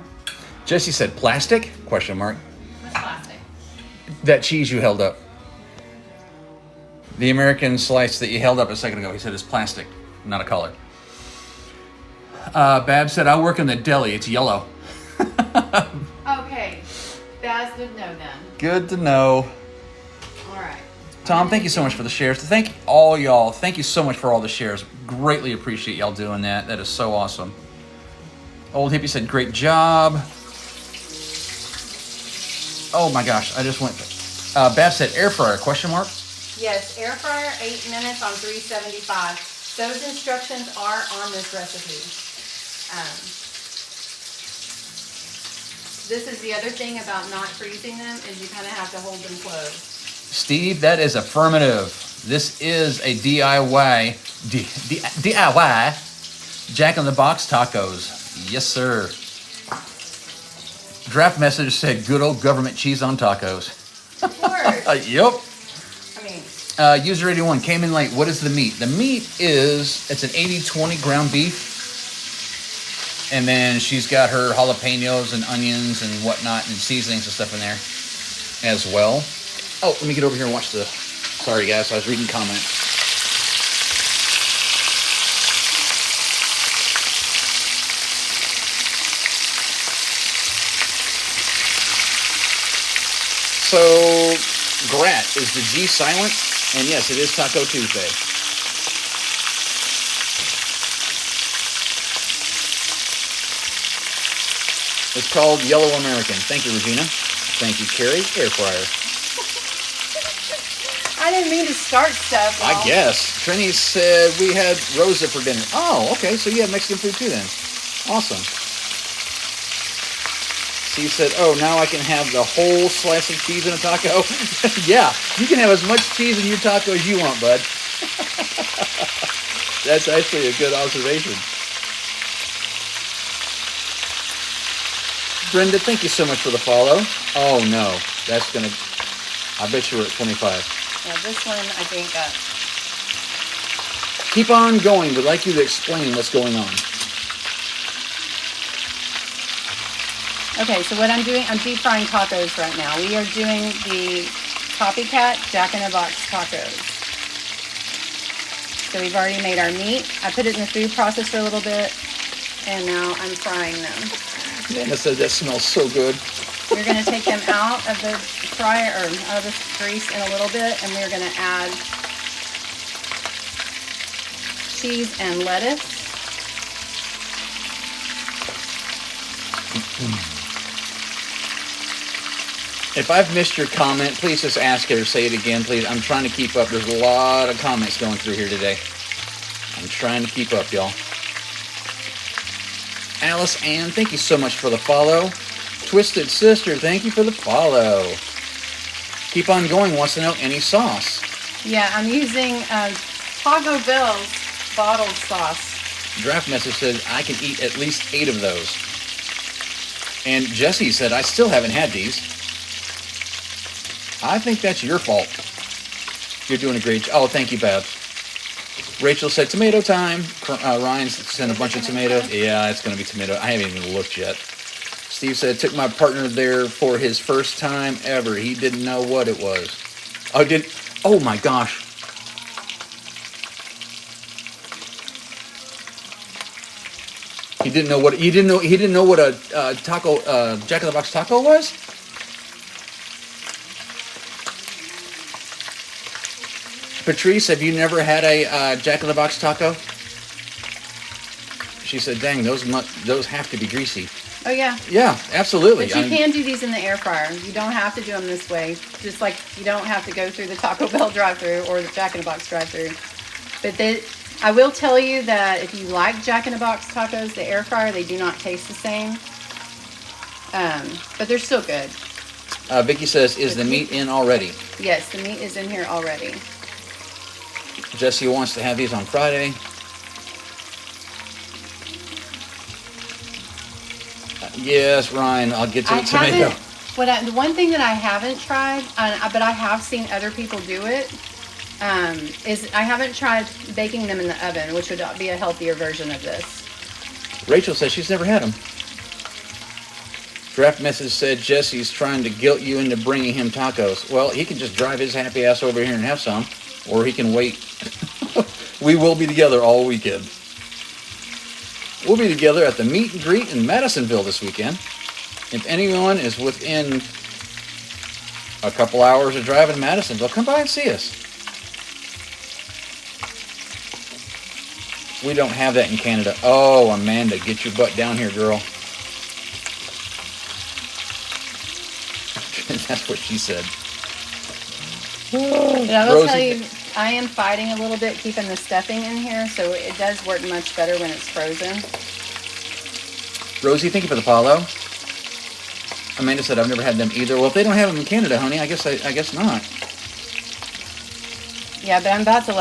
Jesse said plastic? Question mark. What's plastic? That cheese you held up. The American slice that you held up a second ago, he said is plastic, not a color. Bab said, I work in the deli. It's yellow. Okay. Baz did know then. Good to know. All right. Tom, thank you so much for the shares. Thank all y'all. Thank you so much for all the shares. Greatly appreciate y'all doing that. That is so awesome. Old Hippie said, great job. Oh my gosh, I just went. Bab said air fryer, question mark? Yes, air fryer, 8 minutes on 375. Those instructions are on this recipe. This is the other thing about not freezing them, is you kind of have to hold them closed. Steve, that is affirmative. This is a DIY Jack in the Box tacos. Yes, sir. Draft message said good old government cheese on tacos. Of course. Yep. I mean, User 81 came in late. What is the meat? The meat is, it's an 80-20 ground beef. And then she's got her jalapenos and onions and whatnot and seasonings and stuff in there as well. Oh, let me get over here and watch the... Sorry, guys. I was reading comments. So, Grat, is the G silent? And yes, it is Taco Tuesday. It's called Yellow American. Thank you, Regina. Thank you, Carrie. Air fryer. I didn't mean to start stuff. I guess. Trini said we had Rosa for dinner. Oh, okay. So you have Mexican food too then. Awesome. He said, oh, now I can have the whole slice of cheese in a taco? Yeah, you can have as much cheese in your taco as you want, bud. That's actually a good observation. Brenda, thank you so much for the follow. Oh no, that's gonna. I bet you we're at 25. Yeah, this one I think. Keep on going. We'd like you to explain what's going on. Okay, so what I'm doing, I'm deep frying tacos right now. We are doing the Copycat Jack in the Box tacos. So we've already made our meat. I put it in the food processor a little bit, and now I'm frying them. Nana said that smells so good. We're going to take them out of the fryer, or out of the grease in a little bit, and we're going to add cheese and lettuce. If I've missed your comment, please just ask it or say it again, please. I'm trying to keep up. There's a lot of comments going through here today. I'm trying to keep up, y'all. Alice Ann, thank you so much for the follow. Twisted Sister, thank you for the follow. Keep on going, wants to know any sauce. Yeah, I'm using Taco Bell's bottled sauce. Draft message said, I can eat at least 8 of those. And Jesse said, I still haven't had these. I think that's your fault. You're doing a great job. Oh, thank you, Babs. Rachel said, tomato time. Ryan sent a bunch of tomatoes. Yeah, it's going to be tomato. I haven't even looked yet. Steve said, took my partner there for his first time ever. He didn't know what it was. Oh my gosh. He didn't know what a taco Jack in the Box taco was? Patrice, have you never had a Jack in the Box taco? She said, dang, those have to be greasy. Oh, yeah. Yeah, absolutely. But you can do these in the air fryer. You don't have to do them this way. Just like you don't have to go through the Taco Bell drive-thru or the Jack in the Box drive-thru. But I will tell you that if you like Jack in the Box tacos, the air fryer, they do not taste the same. But they're still good. Vicky says, is the meat in already? Yes, the meat is in here already. Jesse wants to have these on Friday. Yes, Ryan, I'll get to the tomato. The one thing that I haven't tried, but I have seen other people do it, is I haven't tried baking them in the oven, which would be a healthier version of this. Rachel says she's never had them. Draft message said Jesse's trying to guilt you into bringing him tacos. Well, he can just drive his happy ass over here and have some, or he can wait. We will be together all weekend. We'll be together at the meet and greet in Madisonville this weekend. If anyone is within a couple hours of driving to Madisonville, come by and see us. We don't have that in Canada. Oh, Amanda, get your butt down here, girl. That's what she said. But I will tell you, I am fighting a little bit keeping the stuffing in here, so it does work much better when it's frozen. Rosie, thank you for the follow. Amanda said, I've never had them either. Well, if they don't have them in Canada, honey, I guess not. Yeah, but I'm about to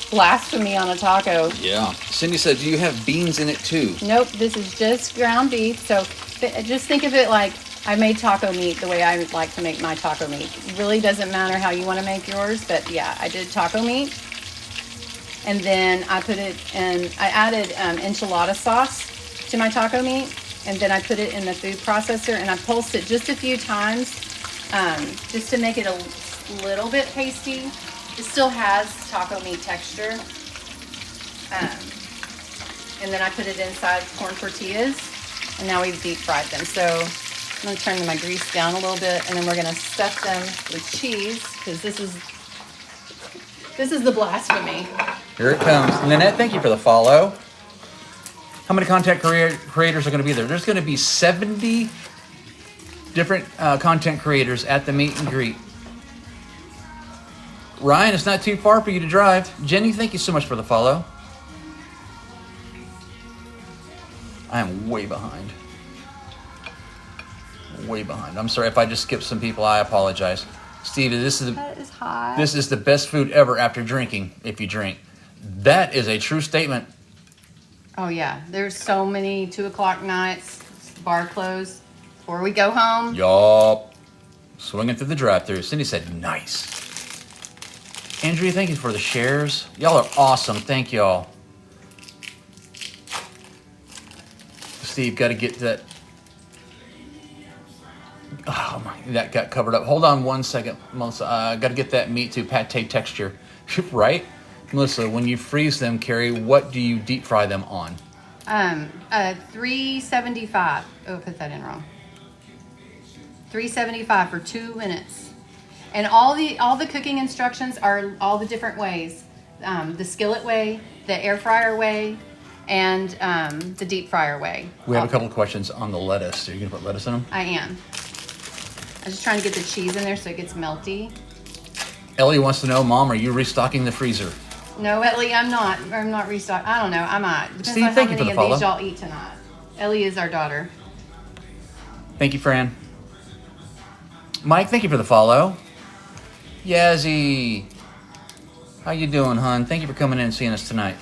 blasphemy on a taco. Yeah. Cindy said, do you have beans in it too? Nope, this is just ground beef. So just think of it like I made taco meat the way I like to make my taco meat. It really doesn't matter how you want to make yours, but yeah, I did taco meat. And then I put it in, I added enchilada sauce to my taco meat. And then I put it in the food processor and I pulsed it just a few times just to make it a little bit pasty. It still has taco meat texture. And then I put it inside corn tortillas. And now we've deep fried them. So I'm going to turn my grease down a little bit, and then we're going to stuff them with cheese, because this is the blasphemy. Here it comes. Lynette, thank you for the follow. How many content creators are going to be there? There's going to be 70 different content creators at the meet and greet. Ryan, it's not too far for you to drive. Jenny, thank you so much for the follow. I am way behind. Way behind. I'm sorry if I just skipped some people. I apologize. Stevie, That is hot. this is the best food ever after drinking, if you drink. That is a true statement. Oh yeah, there's so many 2 o'clock nights, bar closed, before we go home. Yup. Swinging through the drive-thru. Cindy said, nice. Andrea, thank you for the shares. Y'all are awesome. Thank y'all. Steve, got to get that. Oh my, that got covered up. Hold on 1 second, Melissa. Got to get that meat to pate texture. Right? Melissa, when you freeze them, Carrie, what do you deep fry them on? 375. Oh, I put that in wrong. 375 for 2 minutes. And all the cooking instructions are all the different ways. The skillet way, the air fryer way, and the deep fryer way. We have a couple of questions on the lettuce. Are you going to put lettuce in them? I am. I'm just trying to get the cheese in there so it gets melty. Ellie wants to know, Mom, are you restocking the freezer? No, Ellie, I'm not. I'm not restocking. I don't know. I might. Depends Steve, on thank how you for many the of these follow. y'all eat tonight. Ellie is our daughter. Thank you, Fran. Mike, thank you for the follow. Yazzie, how you doing, hon? Thank you for coming in and seeing us tonight.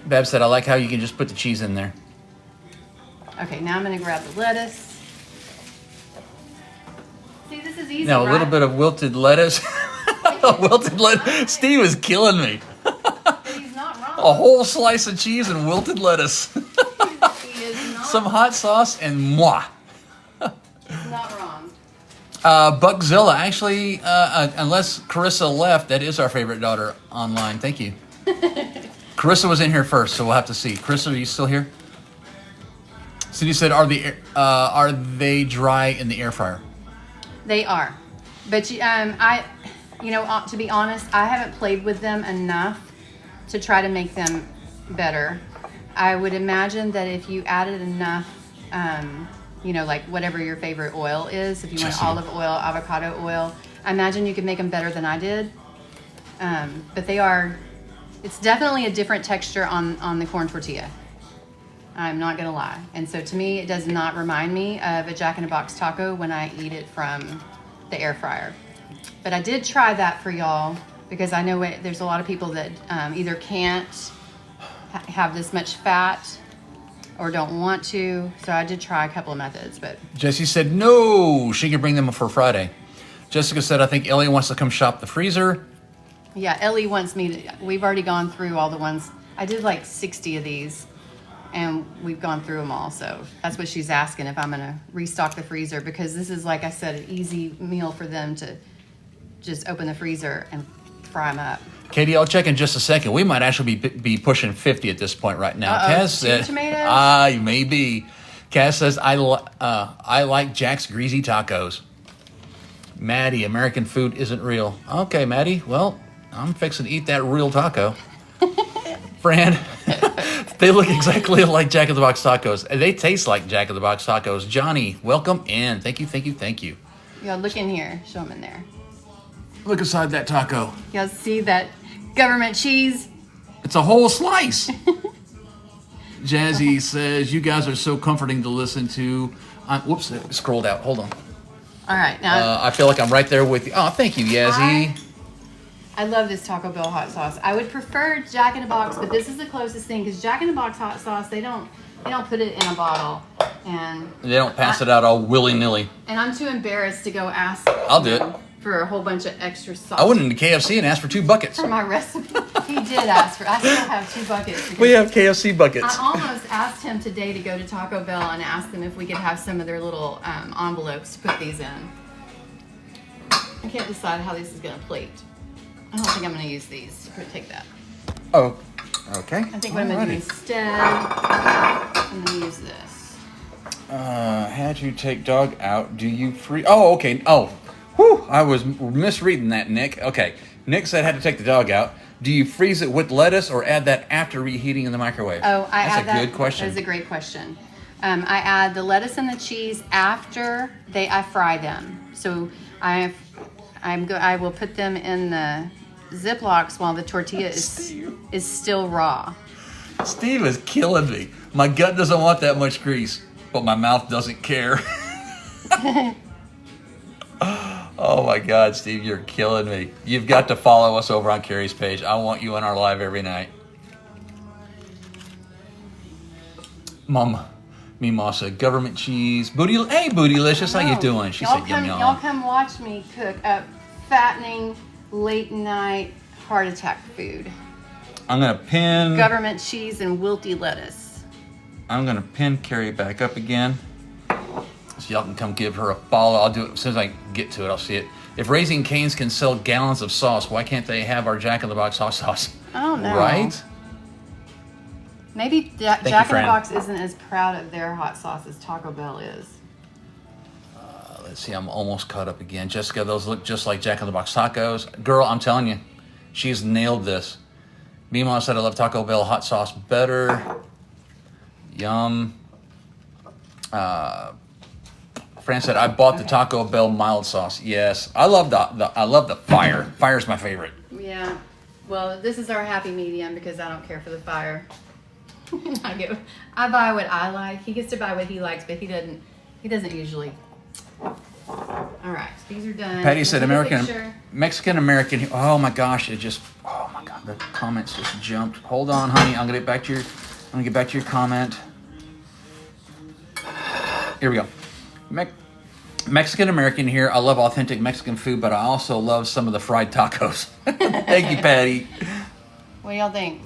Bab said, I like how you can just put the cheese in there. Okay, now I'm going to grab the lettuce. See, this is easy, Now, a right? little bit of wilted lettuce. Wilted lettuce. Steve is killing me. He's not wrong. A whole slice of cheese and wilted lettuce. He is not, Some hot sauce and moi. not wrong. Buckzilla, actually, unless Carissa left, that is our favorite daughter online. Thank you. Carissa was in here first, so we'll have to see. Carissa, are you still here? Cindy said, are they dry in the air fryer? They are. But to be honest, I haven't played with them enough to try to make them better. I would imagine that if you added enough, like whatever your favorite oil is, if you want olive oil, avocado oil, I imagine you could make them better than I did. But it's definitely a different texture on the corn tortilla. I'm not gonna lie. And so to me, it does not remind me of a Jack in the Box taco when I eat it from the air fryer. But I did try that for y'all because I know there's a lot of people that either can't have this much fat or don't want to. So I did try a couple of methods, but Jesse said no, she can bring them for Friday. Jessica said, I think Ellie wants to come shop the freezer. yeah, Ellie wants me to, we've already gone through all the ones. I did like 60 of these and we've gone through them all. So that's what she's asking, if I'm gonna restock the freezer, because this is, like I said, an easy meal for them to just open the freezer and fry them up. Katie, I'll check in just a second. We might actually be pushing 50 at this point right now. Kaz Two tomatoes? Maybe. Kaz says, I like Jack's greasy tacos. Maddie, American food isn't real. Okay, Maddie, well, I'm fixing to eat that real taco. Fran, they look exactly like Jack in the Box tacos. And they taste like Jack in the Box tacos. Johnny, welcome in. Thank you, thank you, thank you. Y'all look in here, show them in there. Look inside that taco. Y'all see that government cheese? It's a whole slice. Jazzy says, you guys are so comforting to listen to. Whoops, it scrolled out. Hold on. All right, now I feel like I'm right there with you. Oh, thank you, Yazzie. I love this Taco Bell hot sauce. I would prefer Jack in the Box, but this is the closest thing, because Jack in the Box hot sauce, they don't put it in a bottle, and They don't pass it out all willy-nilly. And I'm too embarrassed to go ask. I'll do it. For a whole bunch of extra sauce. I went into KFC and asked for 2 buckets. For my recipe. He did ask for. I still have 2 buckets. because We have KFC buckets. I almost asked him today to go to Taco Bell and ask them if we could have some of their little envelopes to put these in. I can't decide how this is going to plate. I don't think I'm going to use these. Take that. Oh, okay. I think what I'm going to do instead, I'm going to use this. Had you take dog out, do you free? Oh, okay. Oh, whew. I was misreading that, Nick. Okay. Nick said had to take the dog out. Do you freeze it with lettuce or add that after reheating in the microwave? Oh, That's a good question. That's a great question. I add the lettuce and the cheese after I fry them. So I will put them in the Ziplocs while the tortilla is still raw. Steve is killing me. My gut doesn't want that much grease, but my mouth doesn't care. Oh my God, Steve, you're killing me. You've got to follow us over on Carrie's page. I want you in our live every night. Mom, Mimosa, government cheese, Bootylicious, how you doing? She said yum yum. Y'all come watch me cook up fattening late night heart attack food. I'm gonna pin Government cheese and wilty lettuce. I'm gonna pin Carrie back up again, so y'all can come give her a follow. I'll do it as soon as I get to it. I'll see it. If Raising Cane's can sell gallons of sauce, why can't they have our Jack in the Box hot sauce? I don't know. Right? Maybe Jack in the Box isn't as proud of their hot sauce as Taco Bell is. Let's see, I'm almost caught up again. Jessica, those look just like Jack in the Box tacos. Girl, I'm telling you, she's nailed this. Mima said I love Taco Bell hot sauce better. Yum. Fran said I bought the Taco Bell mild sauce. Yes, I love the fire. Fire's my favorite. Yeah. Well, this is our happy medium because I don't care for the fire. I buy what I like. He gets to buy what he likes, but he doesn't usually. All right, these are done. Patty said Mexican American. Oh my gosh, oh my God, the comments just jumped. Hold on, honey. I'm gonna get back to your comment. Here we go. Mexican American here. I love authentic Mexican food, but I also love some of the fried tacos. Thank you, Patty. What do y'all think?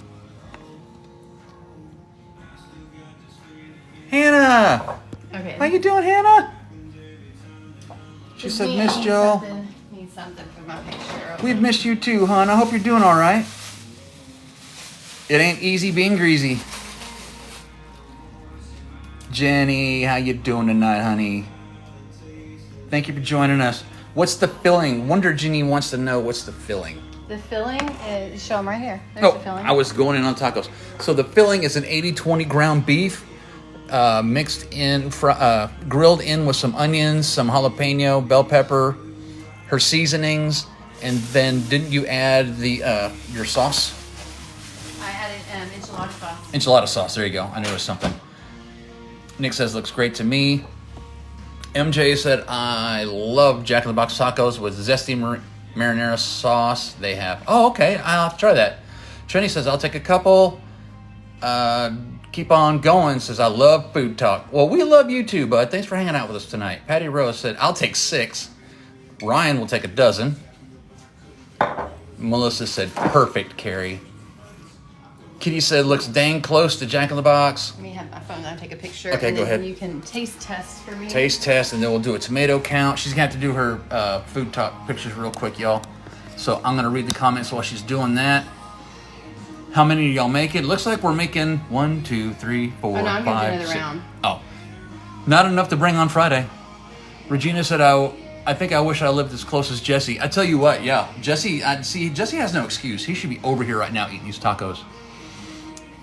Hannah. Okay. How you doing, Hannah? She said, "Miss Joe. Need something for my picture. We've missed you too, hon. I hope you're doing all right. It ain't easy being greasy." Jenny, how you doing tonight, honey? Thank you for joining us. What's the filling? Wonder Jenny wants to know what's the filling. The filling is, show them right here. There's the filling. I was going in on tacos. So the filling is an 80-20 ground beef, mixed in, grilled in with some onions, some jalapeno, bell pepper, her seasonings, and then didn't you add your sauce? I added enchilada sauce. Enchilada sauce. There you go. I knew it was something. Nick says looks great to me. MJ said I love Jack in the Box tacos with zesty marinara sauce. They have. Oh, okay. I'll have to try that. Trini says I'll take a couple. Keep on going. Says I love food talk. Well, we love you too, bud. Thanks for hanging out with us tonight. Patty Rose said I'll take 6. Ryan will take a dozen. Melissa said perfect, Carrie. Kitty said looks dang close to Jack in the Box. Let me have my phone. I'll take a picture. Okay, and go ahead. You can taste test for me. Taste test, and then we'll do a tomato count. She's gonna have to do her food talk pictures real quick, y'all. So I'm gonna read the comments while she's doing that. How many of y'all make it? Looks like we're making 1, 2, 3, 4, no, I'm 5, gonna do another 6. round. Oh, not enough to bring on Friday. Regina said I think I wish I lived as close as Jesse. I tell you what, yeah, Jesse has no excuse. He should be over here right now eating these tacos.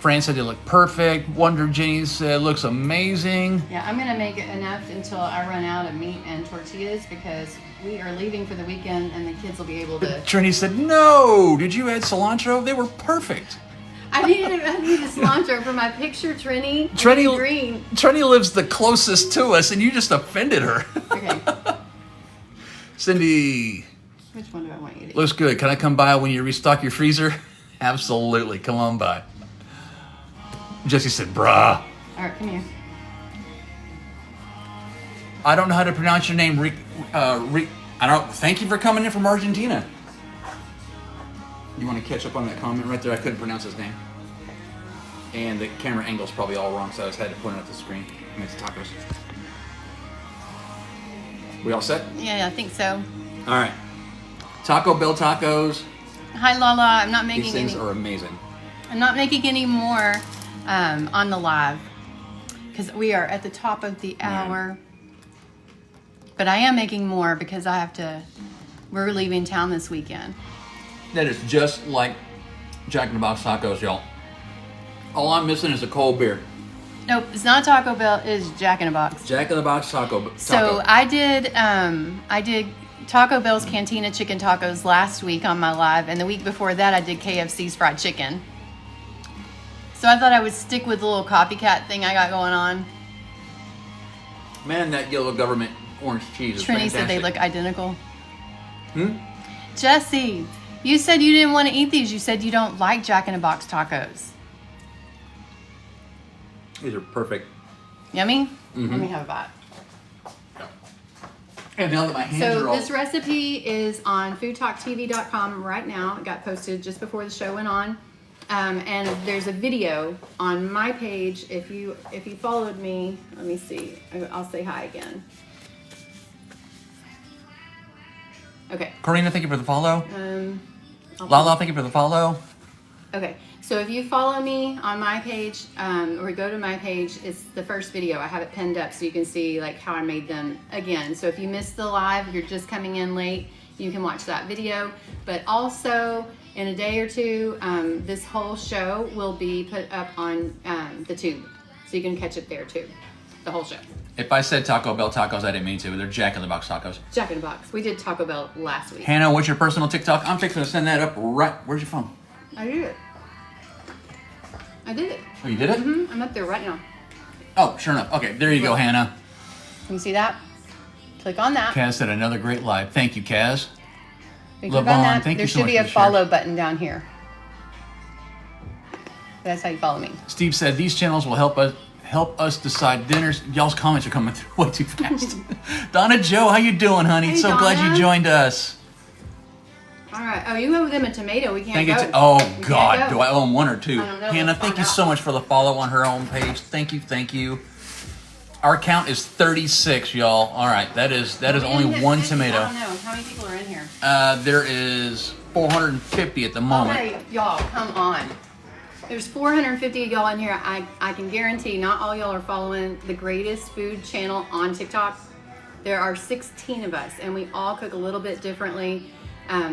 Fran said they look perfect. Wonder Jenny said looks amazing. Yeah, I'm gonna make enough until I run out of meat and tortillas because we are leaving for the weekend and the kids will be able to. Trini said, no, did you add cilantro? They were perfect. I needed cilantro for my picture, Trini. Green. Trini lives the closest to us and you just offended her. Okay. Cindy. Which one do I want you to eat? Looks good. Can I come by when you restock your freezer? Absolutely. Come on by. Jesse said, brah. All right, come here. I don't know how to pronounce your name. Thank you for coming in from Argentina. You want to catch up on that comment right there? I couldn't pronounce his name. And the camera angle's probably all wrong, so I just had to point it at the screen. Makes tacos. We all set? Yeah, I think so. All right. Taco Bell tacos. Hi, Lala. I'm not making These things are amazing. I'm not making any more on the live because we are at the top of the hour. But I am making more because we're leaving town this weekend. That is just like Jack in the Box tacos, y'all. All I'm missing is a cold beer. Nope, it's not Taco Bell. It's Jack in the Box. Jack in the Box taco. So I did Taco Bell's Cantina chicken tacos last week on my live, and the week before that I did KFC's fried chicken. So I thought I would stick with the little copycat thing I got going on. Man, that yellow government orange cheese is Trini fantastic. said they look identical. Jesse, you said you didn't want to eat these. You said you don't like Jack in the Box tacos. These are perfect. Yummy? Let me have a bite. And now that my hands are So all... this recipe is on FoodTokTV.com right now. It got posted just before the show went on. And there's a video on my page. If you followed me, let me see. I'll say hi again. Okay. Corina, thank you for the follow. I'll Lala, thank you for the follow. Okay, so if you follow me on my page, or go to my page, it's the first video. I have it pinned up so you can see like how I made them again. So if you missed the live, you're just coming in late, you can watch that video. But also, in a day or two, this whole show will be put up on the tube. So you can catch it there too, the whole show. If I said Taco Bell tacos, I didn't mean to. They're Jack in the Box tacos. Jack in the Box. We did Taco Bell last week. Hannah, what's your personal TikTok? I'm fixing to send that up right... Where's your phone? I did it. I did it. Oh, you did it? Mm-hmm. I'm up there right now. Oh, sure enough. Okay, there you go, Hannah. Can you see that? Click on that. Kaz said another great live. Thank you, Kaz. If you click on Levon, that, thank there you so should much be for a the shares. follow button down here. That's how you follow me. Steve said these channels will help us decide dinners. Y'all's comments are coming through way too fast. Donna Joe, how you doing, honey? Hey, so glad Donna. you joined us. All right. Oh, you owe them a tomato. We can't Thank go. you. Oh We can't God, go. do I owe him one or two? I don't know. Hannah, Let's thank find you out. so much for the follow on her own page. Thank you, thank you. Our count is 36, y'all. All right, that is We only didn't hit one 50. tomato. I don't know. How many people are in here? There is 450 at the moment. Okay, y'all, come on. There's 450 of y'all in here. I can guarantee not all y'all are following the greatest food channel on TikTok. There are 16 of us, and we all cook a little bit differently.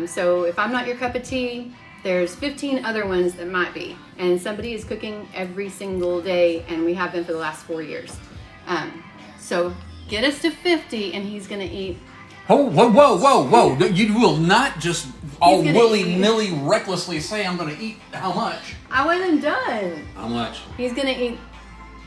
So if I'm not your cup of tea, there's 15 other ones that might be. And somebody is cooking every single day, and we have been for the last 4 years. So get us to 50, and he's gonna eat. Oh, whoa, whoa, whoa, whoa. You will not just all gonna willy-nilly, recklessly say I'm going to eat how much. I wasn't done. How much? He's gonna eat.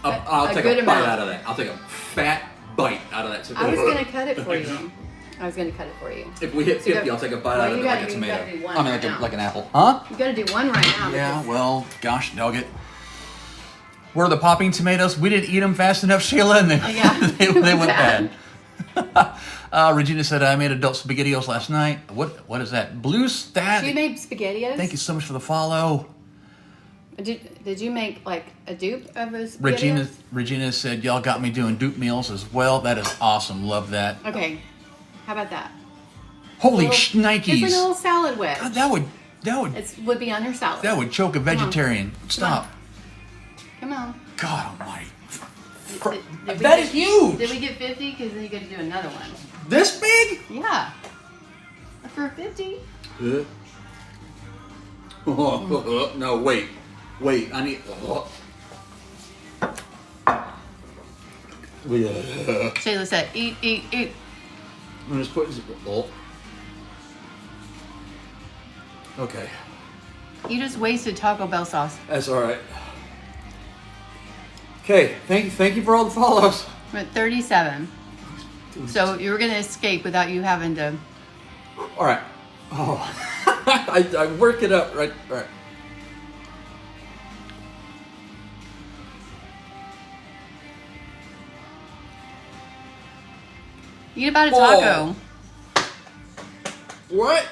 I'll a take good a bite amount. out of that. I'll take a fat bite out of that tomato. I was gonna cut it for you. I was gonna cut it for you. If we hit 50, go- I'll take a bite well, out of you it like gotta a do- you tomato. gotta do one I mean, right now. like an apple. Huh? You gotta do one right now. Yeah, because- well, gosh, dog it. Were the popping tomatoes? We didn't eat them fast enough, Sheila, and Yeah. they went bad. Regina said, I made adult SpaghettiOs last night. What is that? Blue Stat. You made SpaghettiOs? Thank you so much for the follow. Did you make like a dupe of a SpaghettiOs? Regina said, y'all got me doing dupe meals as well. That is awesome. Love that. Okay. How about that? Holy It's like a shnikes. little salad wedge. God, that would It would be on your salad. that would choke a vegetarian. Stop. Come on. God almighty. Did we That get- is huge. Did we get 50? Because then you got to do another one. This big? Yeah. For 50? No, wait. Wait, I need. Shayla said, eat, eat, eat. I'm just putting. Okay, You just wasted Taco Bell sauce. that's all right. Okay, thank you for all the follows. We're at 37. So you were going to escape without you having to. All right. Oh, I work it up right. All right. Eat about a taco. What?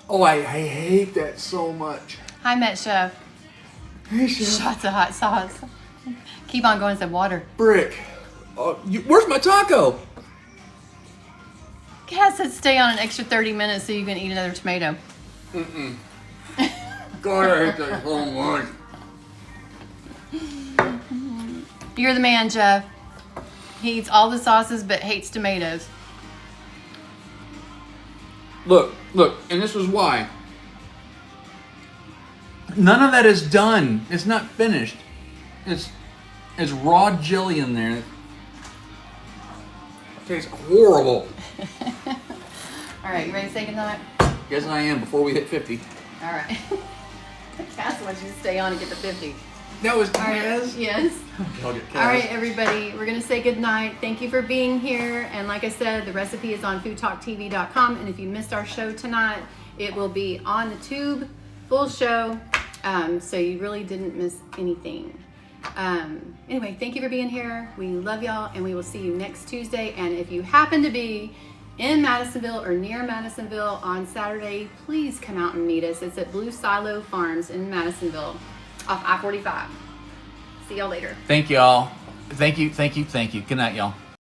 Oh, I hate that so much. Hi, Met Chef. Hey, Chef. Shots of hot sauce. Keep on going, some water. Brick. Where's my taco? Cat said stay on an extra 30 minutes so you can eat another tomato. God, I hate that so much. You're the man, Jeff. He eats all the sauces but hates tomatoes. Look, and this is why. None of that is done. It's not finished. It's raw jelly in there. It tastes horrible. All right, you ready to say goodnight? Yes, I am. Before we hit 50. All right. Cass wants you to stay on and get to 50. That was All right. Kaz. Yes. I'll get Kaz. All right, everybody. We're going to say goodnight. Thank you for being here. And like I said, the recipe is on FoodTokTV.com. And if you missed our show tonight, it will be on the tube, full show. So you really didn't miss anything. Anyway, thank you for being here. We love y'all, and we will see you next Tuesday. And if you happen to be in Madisonville or near Madisonville on Saturday, please come out and meet us. It's at Blue Silo Farms in Madisonville off I-45. See y'all later. Thank y'all. Thank you. Good night, y'all.